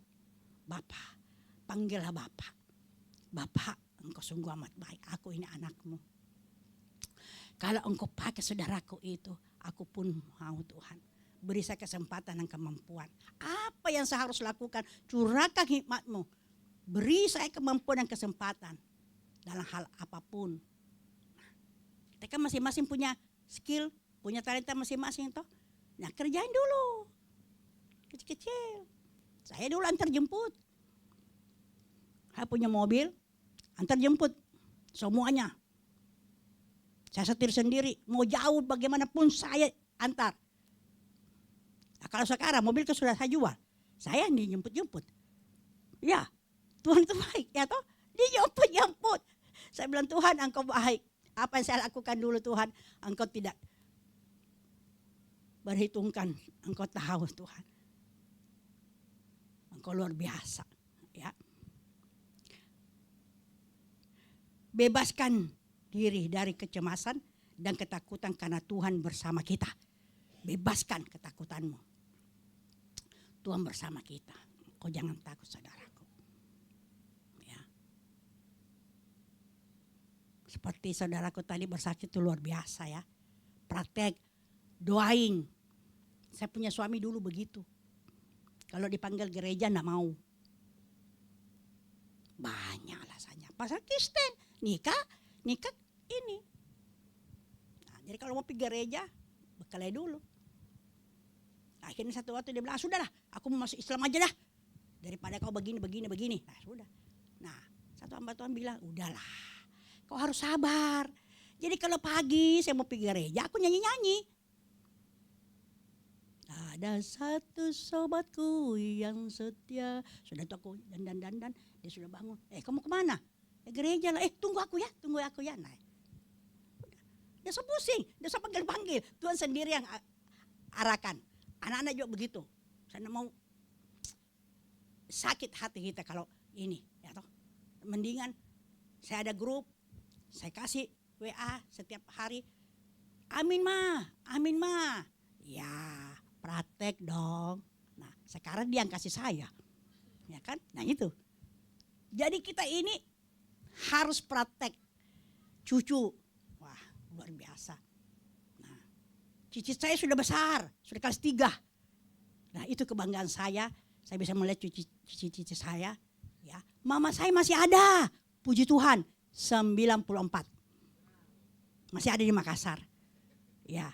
Bapa, panggillah Bapa. Bapa, Engkau sungguh amat baik. Aku ini anakmu. Kalau Engkau pakai saudaraku itu, aku pun mau Tuhan. Beri saya kesempatan dan kemampuan. Apa yang saya harus lakukan? Curahkan hikmat-Mu. Beri saya kemampuan dan kesempatan. Dalam hal apapun. Kita kan masing-masing punya skill, punya talenta masing-masing toh. Nah kerjain dulu. Kecil-kecil. Saya dulu antar jemput. Saya punya mobil, antar jemput. Semuanya. Saya setir sendiri, mau jauh bagaimanapun saya antar. Nah, kalau sekarang mobil itu sudah saya jual, saya yang dijemput-jemput. Ya, Tuhan itu baik ya toh, dijemput-jemput. Saya bilang Tuhan Engkau baik. Apa yang saya lakukan dulu Tuhan, Engkau tidak berhitungkan, Engkau tahu Tuhan. Engkau luar biasa. Ya. Bebaskan diri dari kecemasan dan ketakutan karena Tuhan bersama kita. Bebaskan ketakutanmu. Tuhan bersama kita. Kau jangan takut saudaraku. Ya. Seperti saudaraku tadi bersaksi itu luar biasa ya. Praktek, doain. Saya punya suami dulu begitu. Kalau dipanggil gereja enggak mau. Banyak alasannya. Pasal Kristen, nikah ini. Nah, jadi kalau mau pergi gereja, bekalai dulu. Akhirnya satu waktu dia bilang, sudahlah, aku mau masuk Islam aja dah. Daripada kau begini. Nah sudah. Nah satu hamba Tuhan bilang, udahlah, kau harus sabar. Jadi kalau pagi saya mau pergi gereja, aku nyanyi-nyanyi. Ada satu sobatku yang setia. Sudah itu aku dandan. Dia sudah bangun. Kamu kemana? Gereja lah. Tunggu aku ya. Nah, dia so pusing, dia so panggil. Tuhan sendiri yang arahkan. Anak-anak juga begitu. Saya mau sakit hati kita kalau ini, ya toh. Mendingan saya ada grup, saya kasih WA setiap hari. Amin ma. Ya, praktek dong. Nah, sekarang dia yang kasih saya. Ya kan? Nah, itu. Jadi kita ini harus praktek cucu. Wah, luar biasa. Cici saya sudah besar, sudah kelas 3. Nah itu kebanggaan saya bisa melihat cici saya. Ya, mama saya masih ada, puji Tuhan, 94. Masih ada di Makassar. Ya,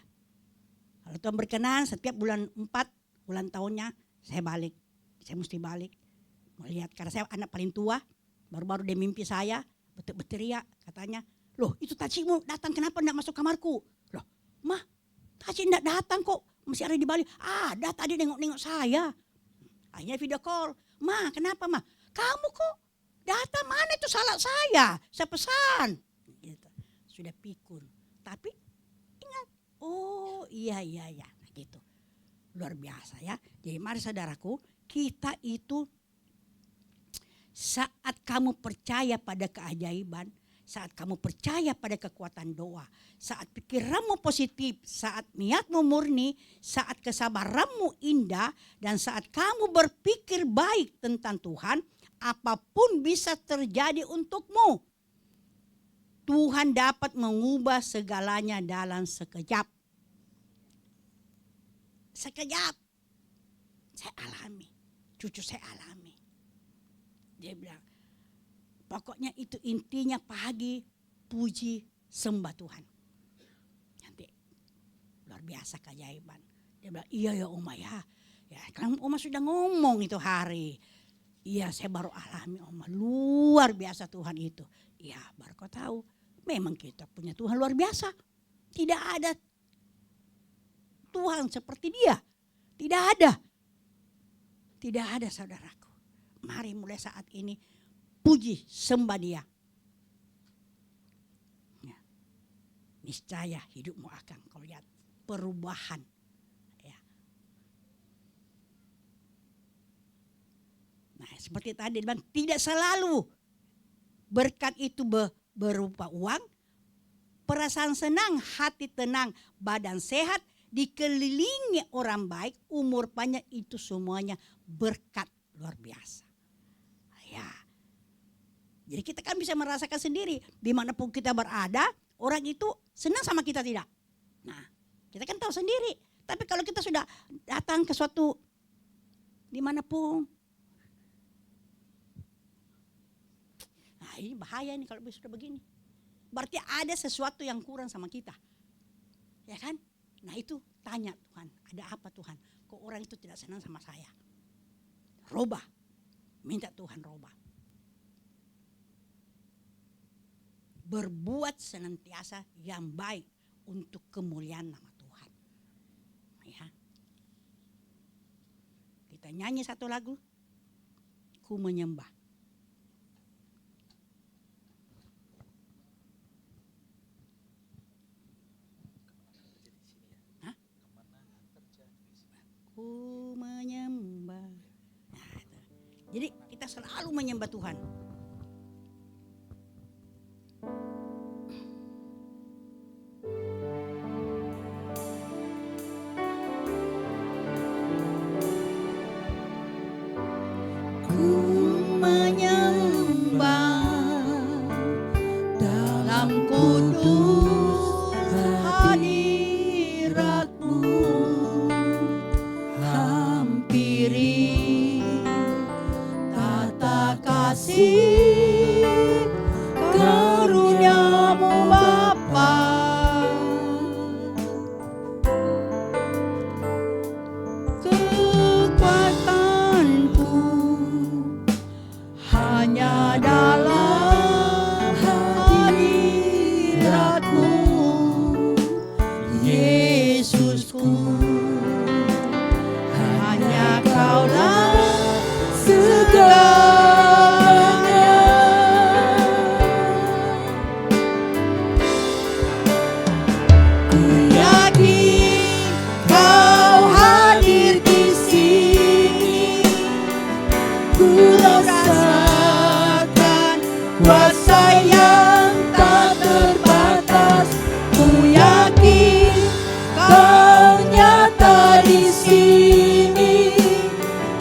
kalau Tuhan berkenan setiap bulan 4, bulan tahunnya saya balik. Saya mesti balik. Melihat, karena saya anak paling tua, baru-baru dia mimpi saya, berteriak katanya, loh itu tacimu datang kenapa enggak masuk kamarku? Loh, mah, Taci enggak datang kok, masih ada di Bali. Ada tadi nengok-nengok saya. Akhirnya video call. Ma, kenapa ma? Kamu kok datang, mana itu salat saya pesan. Gitu. Sudah pikun. Tapi ingat, oh iya. Nah, gitu. Luar biasa ya. Jadi mari saudaraku, kita itu saat kamu percaya pada keajaiban, saat kamu percaya pada kekuatan doa, saat pikiranmu positif, saat niatmu murni, saat kesabaranmu indah, dan saat kamu berpikir baik tentang Tuhan, apapun bisa terjadi untukmu. Tuhan dapat mengubah segalanya dalam sekejap. Sekejap. Saya alami, cucu saya alami. Dia bilang, pokoknya itu intinya pagi, puji, sembah Tuhan. Nanti luar biasa keajaiban. Dia bilang, iya ya Oma ya. Ya kan Oma sudah ngomong itu hari. Iya saya baru alami Oma, luar biasa Tuhan itu. Iya baru kau tahu, memang kita punya Tuhan luar biasa. Tidak ada Tuhan seperti dia. Tidak ada saudaraku. Mari mulai saat ini puji, sembah dia. Ya. Niscaya hidupmu akan kau lihat perubahan. Ya. Nah seperti tadi bilang, tidak selalu berkat itu berupa uang. Perasaan senang, hati tenang, badan sehat, dikelilingi orang baik, umur panjang, itu semuanya berkat luar biasa. Ya. Jadi kita kan bisa merasakan sendiri, dimanapun kita berada, orang itu senang sama kita tidak. Nah, kita kan tahu sendiri. Tapi kalau kita sudah datang ke suatu dimanapun, nah ini bahaya nih kalau sudah begini. Berarti ada sesuatu yang kurang sama kita, ya kan? Nah itu tanya Tuhan, ada apa Tuhan? Kok orang itu tidak senang sama saya? Robah, minta Tuhan robah. Berbuat senantiasa yang baik untuk kemuliaan nama Tuhan. Ya. Kita nyanyi satu lagu, Ku Menyembah. Hah? Ku menyembah. Nah, itu. Jadi kita selalu menyembah Tuhan.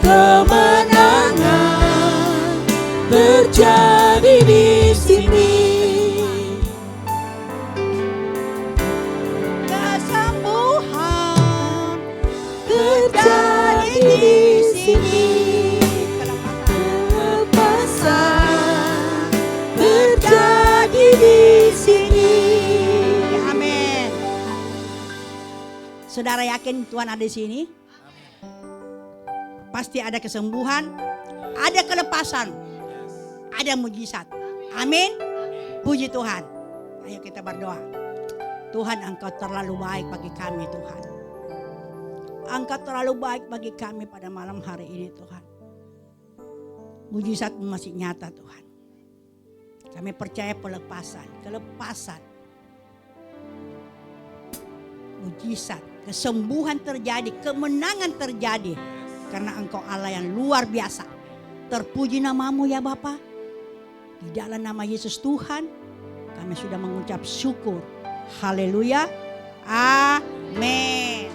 kemenangan terjadi di sini. Kesembuhan terjadi di sini. Kelepasan terjadi di sini. Amin. Saudara yakin Tuhan ada di sini? Pasti ada kesembuhan, ada kelepasan, ada mujizat. Amin. Puji Tuhan. Ayo kita berdoa. Tuhan, Engkau terlalu baik bagi kami, Tuhan. Engkau terlalu baik bagi kami pada malam hari ini, Tuhan. Mujizat masih nyata, Tuhan. Kami percaya kelepasan, mujizat, kesembuhan terjadi, kemenangan terjadi. Karena Engkau Allah yang luar biasa. Terpuji namamu ya Bapa. Di dalam nama Yesus Tuhan, kami sudah mengucap syukur. Haleluya. Amin.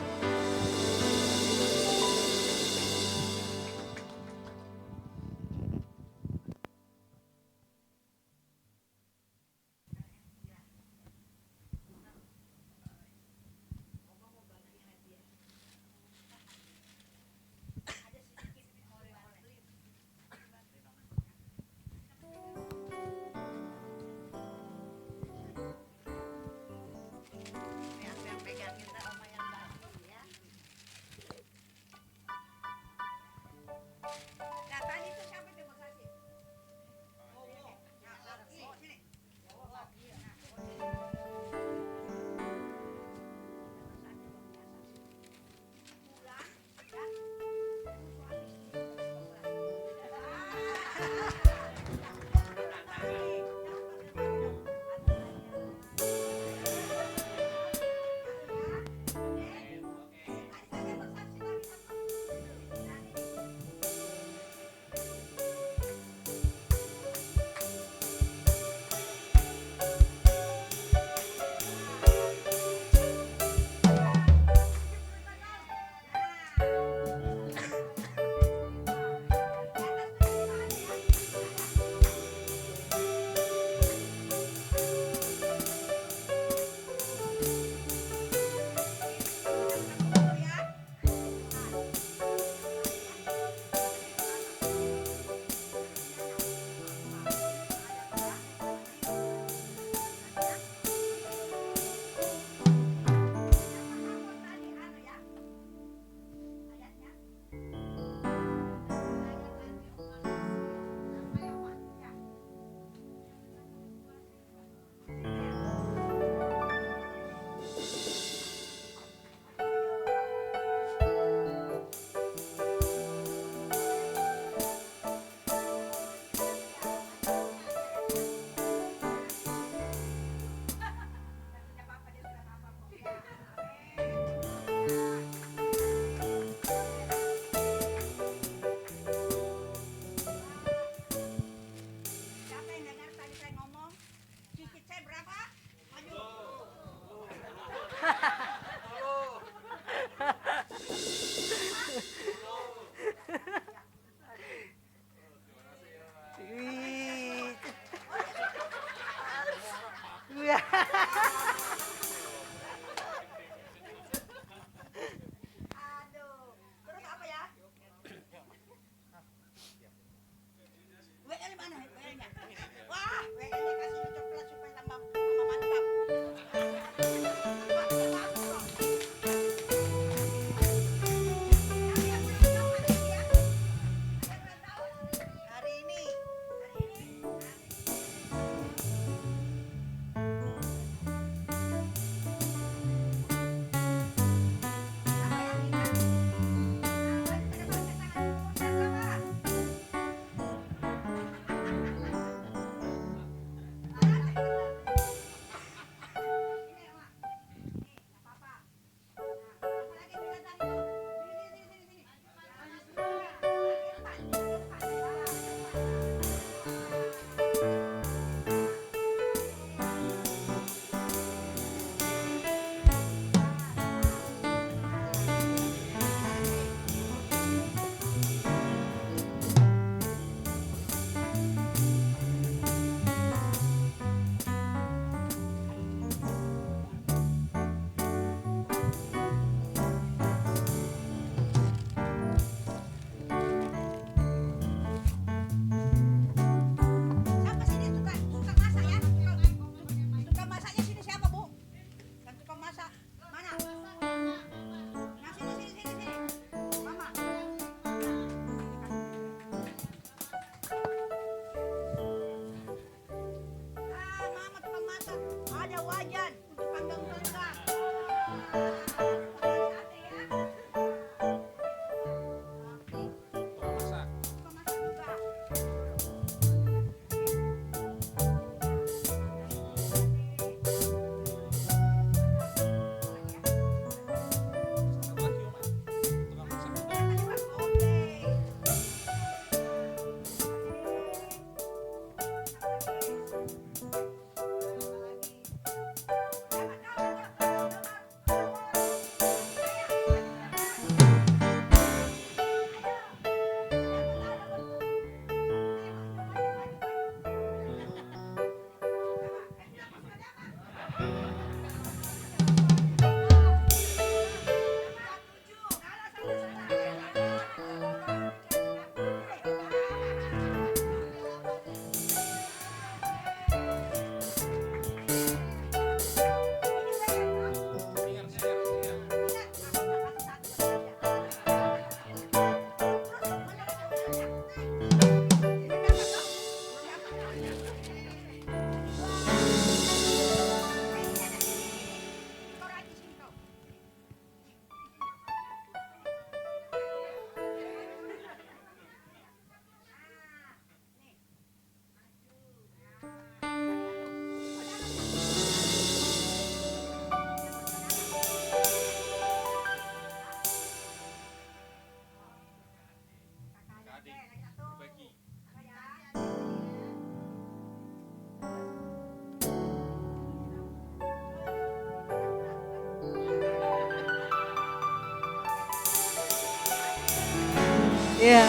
Ya,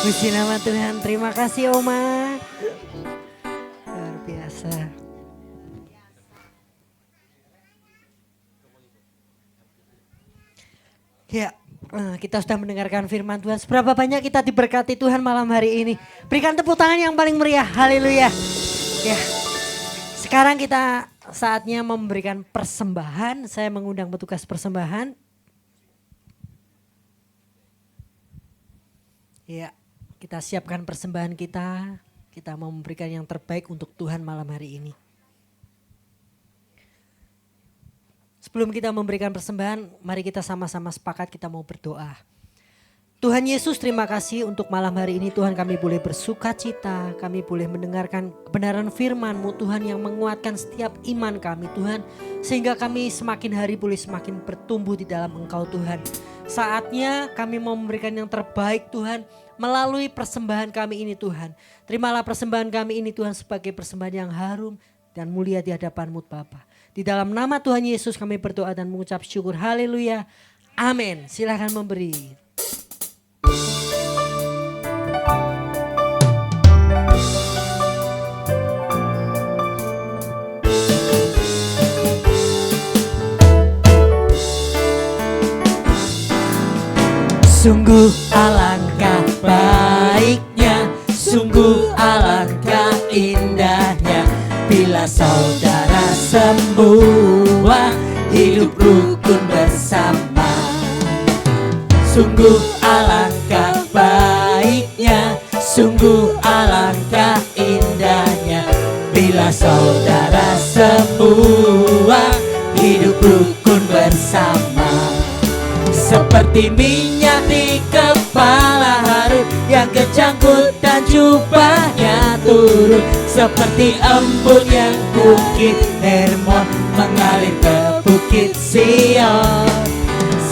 puji nama Tuhan. Terima kasih Oma. Luar biasa. Ya, kita sudah mendengarkan firman Tuhan. Seberapa banyak kita diberkati Tuhan malam hari ini. Berikan tepuk tangan yang paling meriah. Haleluya. Ya, sekarang kita saatnya memberikan persembahan. Saya mengundang petugas persembahan. Ya, kita siapkan persembahan kita. Kita mau memberikan yang terbaik untuk Tuhan malam hari ini. Sebelum kita memberikan persembahan, mari kita sama-sama sepakat kita mau berdoa. Tuhan Yesus, terima kasih untuk malam hari ini Tuhan, kami boleh bersuka cita, kami boleh mendengarkan kebenaran firman-Mu Tuhan yang menguatkan setiap iman kami Tuhan. Sehingga kami semakin hari boleh semakin bertumbuh di dalam Engkau Tuhan. Saatnya kami mau memberikan yang terbaik Tuhan melalui persembahan kami ini Tuhan. Terimalah persembahan kami ini Tuhan sebagai persembahan yang harum dan mulia di hadapan-Mu Bapa. Di dalam nama Tuhan Yesus kami berdoa dan mengucap syukur. Haleluya. Amin. Silakan memberi. Sungguh alangkah baiknya, sungguh alangkah indahnya, bila saudara semua hidup rukun bersama. Sungguh alangkah baiknya, sungguh alangkah indahnya, bila saudara semua hidup rukun bersama. Seperti minyak di kepala Harun yang kecangkut dan jubahnya turun, seperti embun yang bukit Hermon mengalir ke bukit Sion.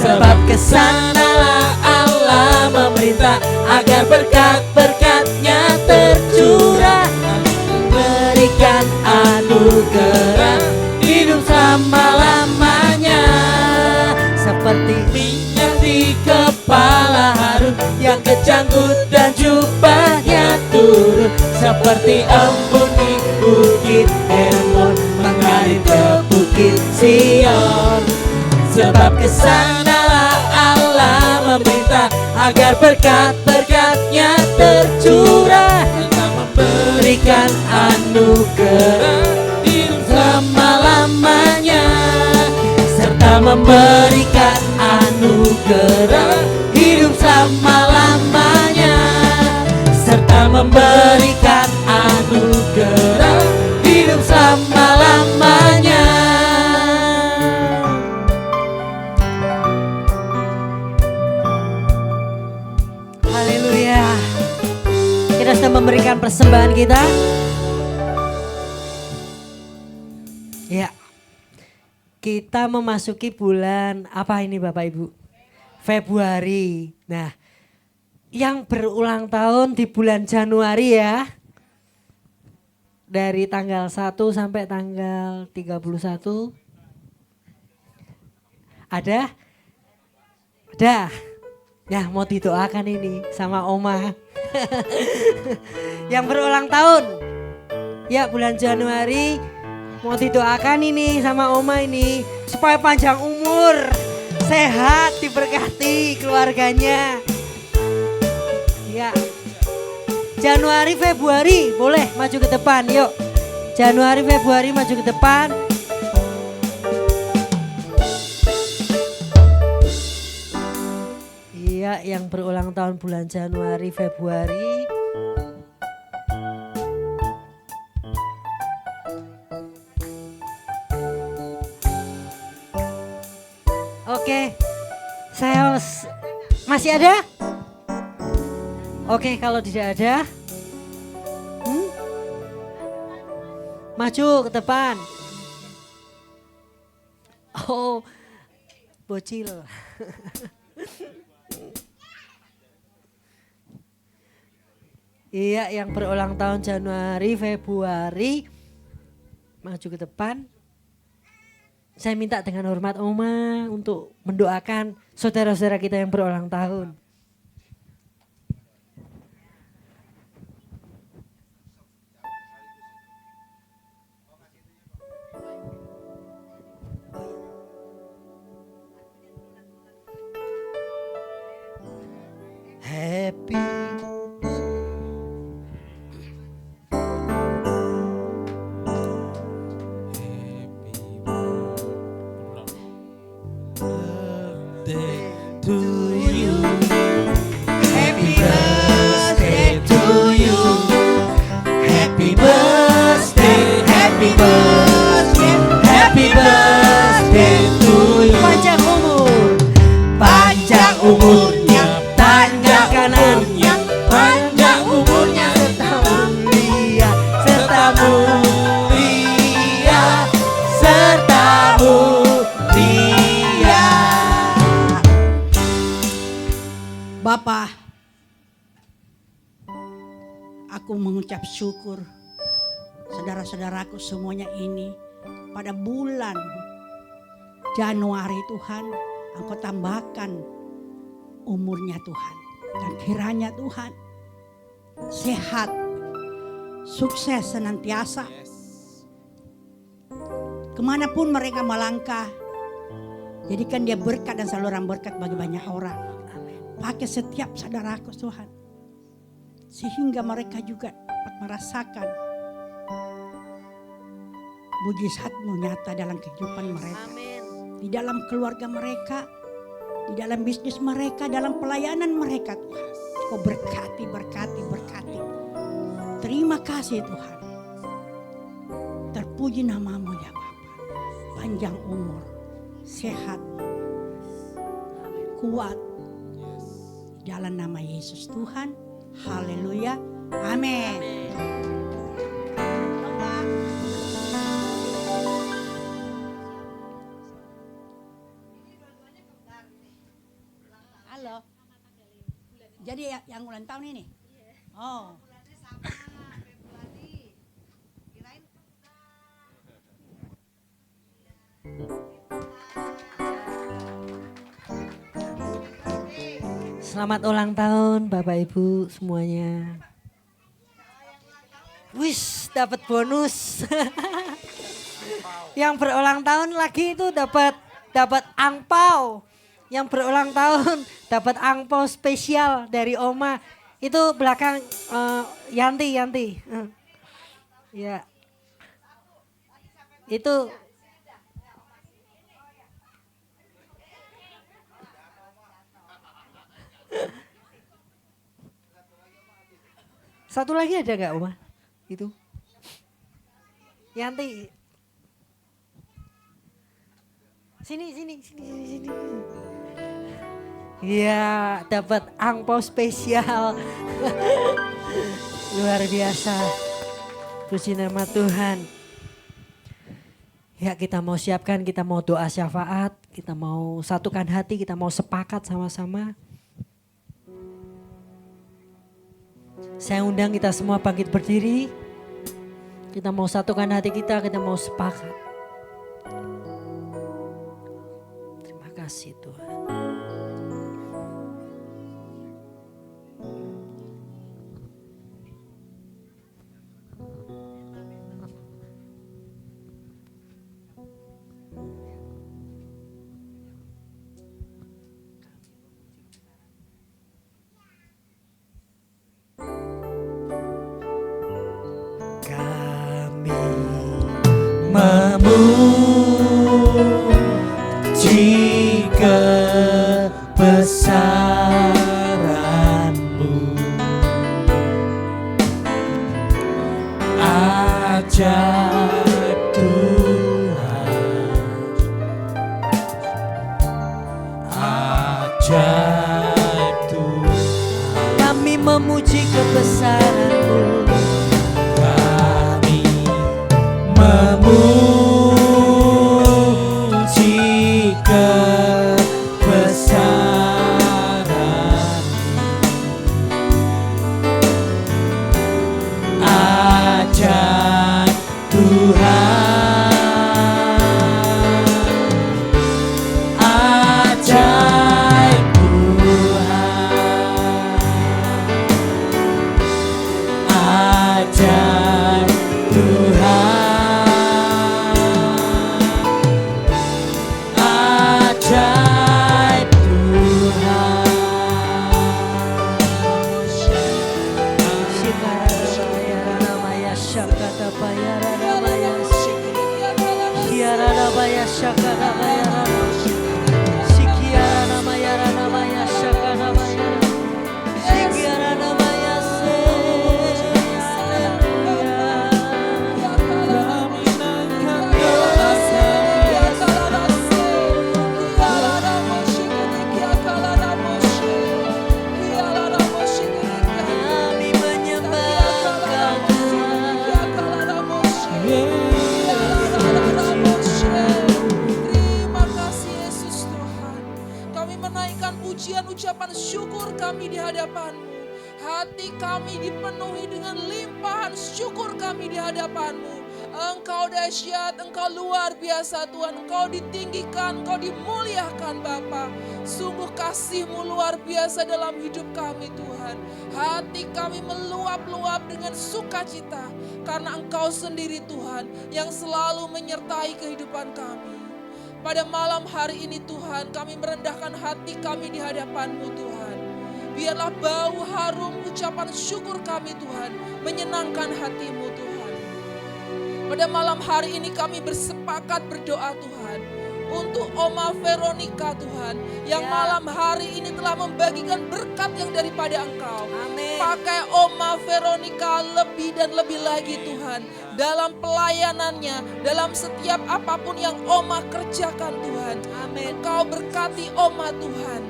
Sebab kesanalah Allah memerintah agar berkat-berkatnya tercurah, berikan anugerah hidup selama-lamanya. Seperti minyak di kepala Harun yang kecangkut dan jubahnya turun, seperti embun di bukit Hermon mengalir ke bukit Sion. Sebab kesanalah Allah memerintah agar berkat-berkatnya tercurah, serta memberikan anugerah hidup selama-lamanya, serta memberikan anugerah hidup selama-lamanya, serta memberikan anugerah hidup selama-lamanya. Haleluya. Kita sudah memberikan persembahan kita. Ya. Kita memasuki bulan apa ini Bapak Ibu? Februari. Nah, yang berulang tahun di bulan Januari ya. Dari tanggal 1 sampai tanggal 31. Ada? Ada. Ya, mau didoakan ini sama Oma. Yang berulang tahun. Ya, bulan Januari. Mau didoakan ini sama Oma ini supaya panjang umur, sehat, diberkati keluarganya. Ya. Januari, Februari boleh maju ke depan, yuk. Januari, Februari maju ke depan. Iya, yang berulang tahun bulan Januari, Februari. Oke, saya masih ada? Oke, kalau tidak ada, maju ke depan. Oh, bocil. Iya, yang berulang tahun Januari, Februari, maju ke depan. Saya minta dengan hormat Oma untuk mendoakan saudara-saudara kita yang berulang tahun. Happy. Birthday to you. Happy birthday to you. Happy birthday, happy birthday, happy birthday to you. Panjang umur, Panjang umurnya, panjang kanannya, panjang umurnya, serta mulia, serta mulia. Bapak, aku mengucap syukur saudara-saudaraku semuanya ini pada bulan Januari Tuhan, Engkau tambahkan umurnya Tuhan. Dan kiranya Tuhan sehat, sukses senantiasa. Kemanapun mereka melangkah, jadikan dia berkat dan saluran berkat bagi banyak orang. Pakai setiap saudaraku Tuhan, sehingga mereka juga dapat merasakan mujizat-Mu nyata dalam kehidupan mereka. Di dalam keluarga mereka, di dalam bisnis mereka, dalam pelayanan mereka Tuhan. Kau berkati, berkati, berkati. Terima kasih Tuhan. Terpuji nama-Mu ya Bapa. Panjang umur, sehat, kuat. Dalam nama Yesus Tuhan. Haleluya. Amin. Halo. Jadi yang ulang tahun ini? Oh. Selamat ulang tahun Bapak Ibu semuanya. Wis, dapat bonus. Yang berulang tahun lagi itu dapat angpau. Yang berulang tahun dapat angpau spesial dari Oma. Itu belakang Yanti. Ya. Itu satu lagi ada gak Oma? Itu Yanti. Sini. Iya, dapat angpau spesial. Luar biasa. Puji nama Tuhan. Ya, kita mau siapkan, kita mau doa syafaat, kita mau satukan hati, kita mau sepakat sama-sama. Saya undang kita semua bangkit berdiri. Kita mau satukan hati kita mau sepakat. Terima kasih Tuhan. Memuji kebesaran-Mu, ajaib Tuhan, ajaib Tuhan. Kami memuji kebesaran-Mu. Kami memuji kebesaran, ajaib Tuhan, ajaib Tuhan, ajaib Tuhan. Terima kasih Yesus Tuhan. Kami menaikkan pujian ucapan syukur kami di hadapan-Mu. Hati kami dipenuhi dengan limpahan syukur kami di hadapan-Mu. Engkau dahsyat, Engkau luar biasa Tuhan. Engkau ditinggikan, Engkau dimuliakan Bapa. Sungguh kasih-Mu luar biasa dalam hidup kami Tuhan. Hati kami meluap-luap dengan sukacita. Karena Engkau sendiri Tuhan yang selalu menyertai kehidupan kami. Pada malam hari ini Tuhan, kami merendahkan hati kami di hadapan-Mu Tuhan. Biarlah bau harum ucapan syukur kami Tuhan menyenangkan hati-Mu Tuhan. Pada malam hari ini kami bersepakat berdoa Tuhan untuk Oma Veronica Tuhan yang malam hari ini telah membagikan berkat yang daripada Engkau. Pakai Oma Veronica lebih dan lebih lagi Tuhan dalam pelayanannya, dalam setiap apapun yang Oma kerjakan Tuhan. Engkau berkati Oma Tuhan.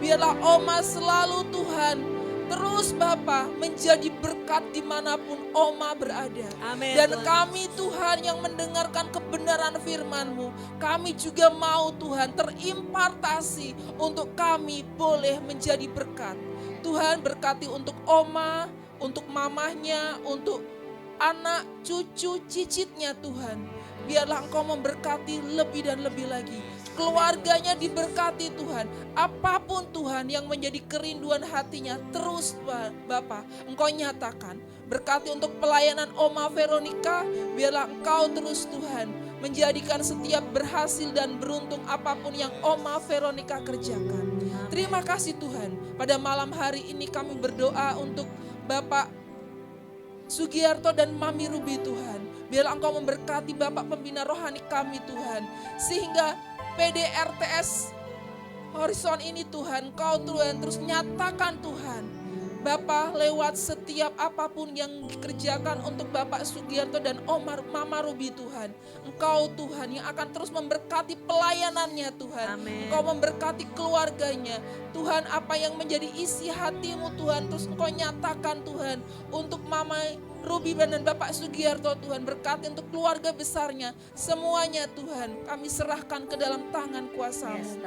Biarlah Oma selalu Tuhan terus Bapa menjadi berkat dimanapun Oma berada. Dan kami Tuhan yang mendengarkan kebenaran firman-Mu, kami juga mau Tuhan terimpartasi untuk kami boleh menjadi berkat. Tuhan berkati untuk Oma, untuk mamahnya, untuk anak, cucu, cicitnya Tuhan. Biarlah Engkau memberkati lebih dan lebih lagi. Keluarganya diberkati Tuhan. Apapun Tuhan yang menjadi kerinduan hatinya, terus Bapa Engkau nyatakan. Berkati untuk pelayanan Oma Veronica, biarlah Engkau terus Tuhan menjadikan setiap berhasil dan beruntung apapun yang Oma Veronica kerjakan. Terima kasih Tuhan. Pada malam hari ini kami berdoa untuk Bapak Sugiarto dan Mami Ruby Tuhan. Biarlah Engkau memberkati Bapak pembina rohani kami Tuhan. Sehingga PDRTS Horizon ini Tuhan, Engkau Tuhan terus nyatakan Tuhan. Bapak lewat setiap apapun yang dikerjakan untuk Bapak Sugiarto dan Mama Ruby Tuhan. Engkau Tuhan yang akan terus memberkati pelayanannya Tuhan. Engkau memberkati keluarganya. Tuhan apa yang menjadi isi hati-Mu Tuhan terus Engkau nyatakan Tuhan. Untuk Mama Ruby dan Bapak Sugiarto Tuhan, berkati untuk keluarga besarnya. Semuanya Tuhan kami serahkan ke dalam tangan kuasa-Mu.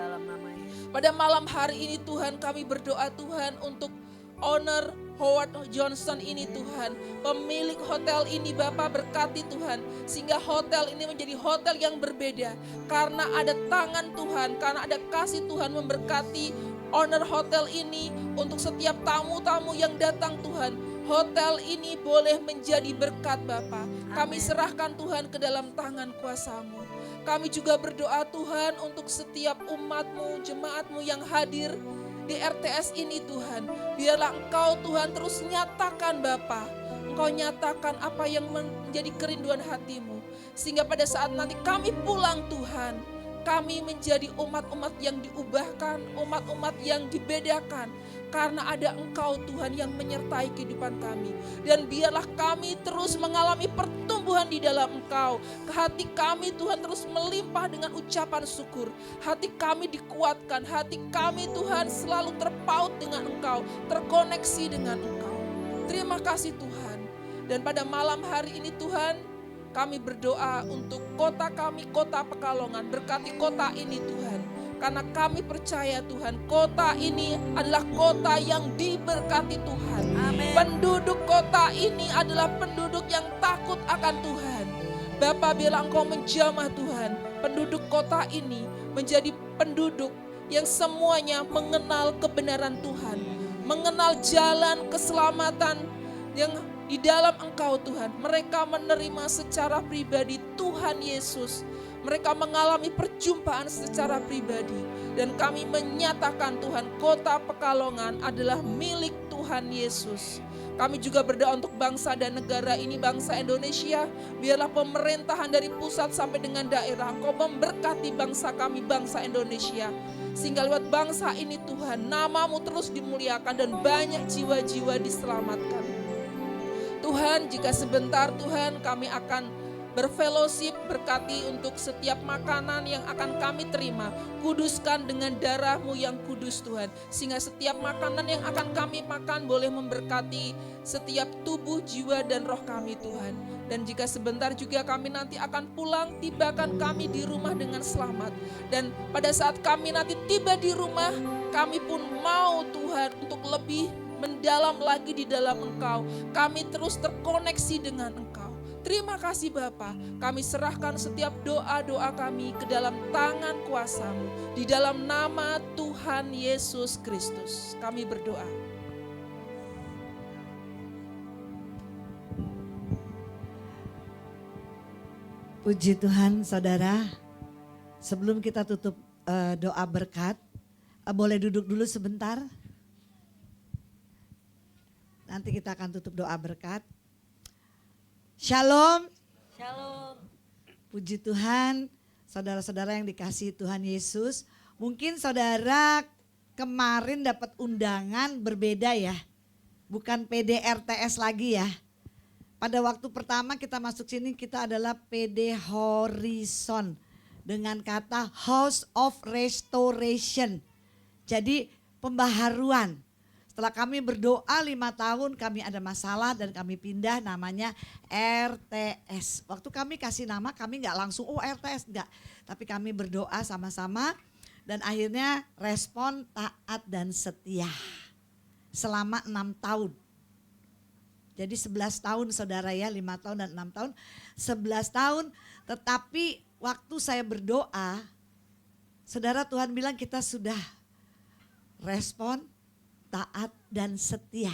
Pada malam hari ini Tuhan kami berdoa Tuhan untuk owner Howard Johnson ini Tuhan, pemilik hotel ini Bapak berkati Tuhan, sehingga hotel ini menjadi hotel yang berbeda karena ada tangan Tuhan, karena ada kasih Tuhan memberkati owner hotel ini untuk setiap tamu-tamu yang datang Tuhan. Hotel ini boleh menjadi berkat Bapak. Kami serahkan Tuhan ke dalam tangan kuasa-Mu. Kami juga berdoa Tuhan untuk setiap umat-Mu, jemaat-Mu yang hadir di RTS ini Tuhan. Biarlah Engkau Tuhan terus nyatakan Bapa. Engkau nyatakan apa yang menjadi kerinduan hati-Mu. Sehingga pada saat nanti kami pulang Tuhan, kami menjadi umat-umat yang diubahkan, umat-umat yang dibedakan. Karena ada Engkau Tuhan yang menyertai kehidupan kami. Dan biarlah kami terus mengalami pertumbuhan di dalam Engkau. Hati kami Tuhan terus melimpah dengan ucapan syukur. Hati kami dikuatkan, hati kami Tuhan selalu terpaut dengan Engkau, terkoneksi dengan Engkau. Terima kasih Tuhan. Dan pada malam hari ini Tuhan, kami berdoa untuk kota kami, kota Pekalongan. Berkati kota ini Tuhan. Karena kami percaya Tuhan, kota ini adalah kota yang diberkati Tuhan. Amin. Penduduk kota ini adalah penduduk yang takut akan Tuhan. Bapa, biarlah Engkau menjamah Tuhan. Penduduk kota ini menjadi penduduk yang semuanya mengenal kebenaran Tuhan. Mengenal jalan keselamatan yang di dalam Engkau Tuhan. Mereka menerima secara pribadi Tuhan Yesus. Mereka mengalami perjumpaan secara pribadi. Dan kami menyatakan Tuhan, kota Pekalongan adalah milik Tuhan. Tuhan Yesus. Kami juga berdoa untuk bangsa dan negara ini, bangsa Indonesia. Biarlah pemerintahan dari pusat sampai dengan daerah, Engkau memberkati bangsa kami, bangsa Indonesia. Sehingga lewat bangsa ini Tuhan, nama-Mu terus dimuliakan dan banyak jiwa-jiwa diselamatkan. Tuhan, jika sebentar Tuhan kami akan berfellowship, berkati untuk setiap makanan yang akan kami terima. Kuduskan dengan darah-Mu yang kudus Tuhan. Sehingga setiap makanan yang akan kami makan boleh memberkati setiap tubuh, jiwa dan roh kami Tuhan. Dan jika sebentar juga kami nanti akan pulang, tibakan kami di rumah dengan selamat. Dan pada saat kami nanti tiba di rumah, kami pun mau Tuhan untuk lebih mendalam lagi di dalam Engkau. Kami terus terkoneksi dengan Engkau. Terima kasih Bapa, kami serahkan setiap doa-doa kami ke dalam tangan kuasa-Mu. Di dalam nama Tuhan Yesus Kristus kami berdoa. Puji Tuhan saudara, sebelum kita tutup doa berkat, boleh duduk dulu sebentar. Nanti kita akan tutup doa berkat. Shalom. Shalom. Puji Tuhan, saudara-saudara yang dikasihi Tuhan Yesus. Mungkin saudara kemarin dapat undangan berbeda ya. Bukan PDRTS lagi ya. Pada waktu pertama kita masuk sini kita adalah PD Horizon. Dengan kata House of Restoration. Jadi pembaharuan. Setelah kami berdoa 5 tahun kami ada masalah dan kami pindah namanya RTS. Waktu kami kasih nama kami gak langsung RTS, enggak. Tapi kami berdoa sama-sama dan akhirnya respon taat dan setia. Selama 6 tahun. Jadi 11 tahun saudara ya, 5 tahun dan 6 tahun. 11 tahun tetapi waktu saya berdoa, saudara Tuhan bilang kita sudah respon taat dan setia.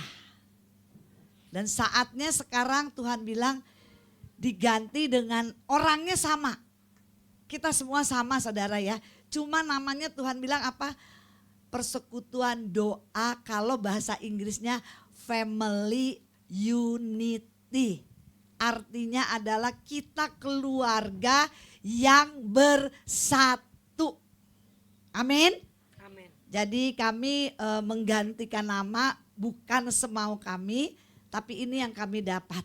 Dan saatnya sekarang Tuhan bilang diganti dengan orangnya sama. Kita semua sama saudara ya. Cuma namanya Tuhan bilang apa? Persekutuan doa, kalau bahasa Inggrisnya family unity. Artinya adalah kita keluarga yang bersatu. Amin. Jadi kami menggantikan nama bukan semau kami, tapi ini yang kami dapat.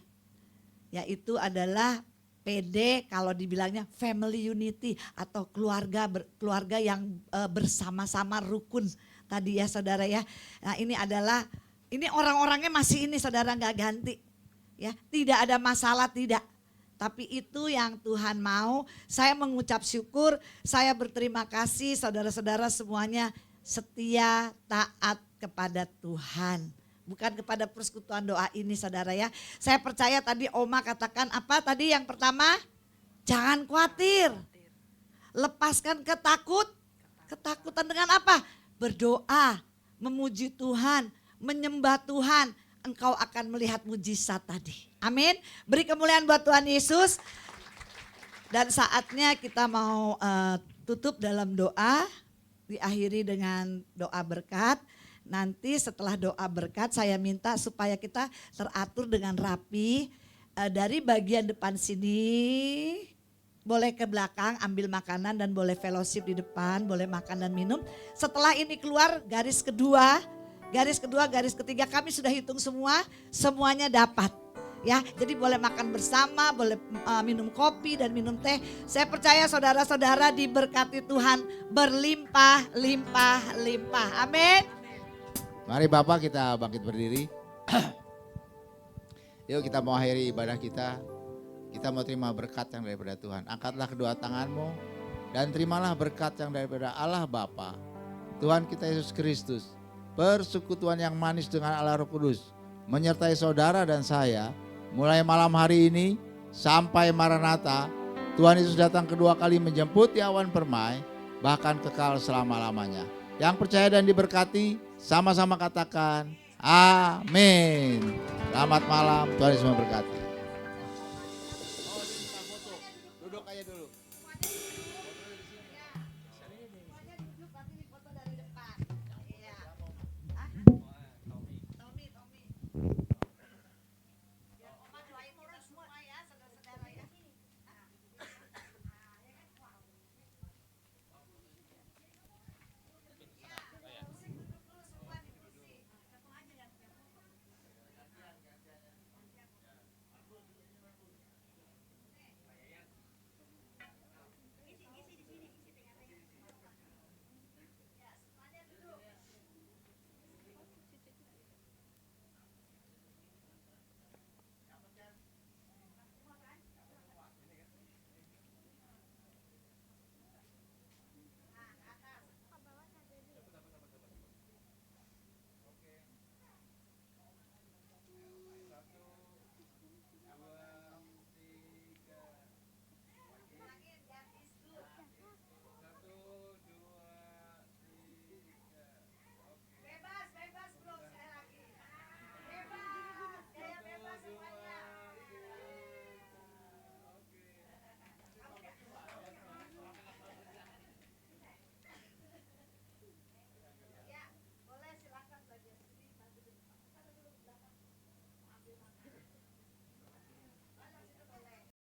Yaitu adalah PD, kalau dibilangnya family unity atau keluarga yang bersama-sama rukun tadi ya saudara ya. Nah ini orang-orangnya masih ini saudara, nggak ganti. Ya, tidak ada masalah, tidak. Tapi itu yang Tuhan mau. Saya mengucap syukur, saya berterima kasih saudara-saudara semuanya setia, taat kepada Tuhan. Bukan kepada persekutuan doa ini saudara ya. Saya percaya tadi Oma katakan apa tadi yang pertama? Jangan khawatir. Lepaskan ketakutan dengan apa? Berdoa, memuji Tuhan, menyembah Tuhan. Engkau akan melihat mujizat tadi. Amin. Beri kemuliaan buat Tuhan Yesus. Dan saatnya kita mau tutup dalam doa. Diakhiri dengan doa berkat. Nanti setelah doa berkat saya minta supaya kita teratur dengan rapi. Dari bagian depan sini boleh ke belakang ambil makanan dan boleh fellowship di depan. Boleh makan dan minum. Setelah ini keluar garis kedua, garis ketiga kami sudah hitung semua. Semuanya dapat. Ya, jadi boleh makan bersama, boleh minum kopi dan minum teh. Saya percaya saudara-saudara diberkati Tuhan berlimpah. Amin. Mari Bapak kita bangkit berdiri. Yuk kita mau akhiri ibadah kita. Kita mau terima berkat yang daripada Tuhan. Angkatlah kedua tanganmu dan terimalah berkat yang daripada Allah Bapa, Tuhan kita Yesus Kristus, persekutuan yang manis dengan Allah Roh Kudus menyertai saudara dan saya. Mulai malam hari ini sampai Maranatha, Tuhan Yesus datang kedua kali menjemput di awan permai, bahkan kekal selama-lamanya. Yang percaya dan diberkati, sama-sama katakan amin. Selamat malam, Tuhan Yesus memberkati.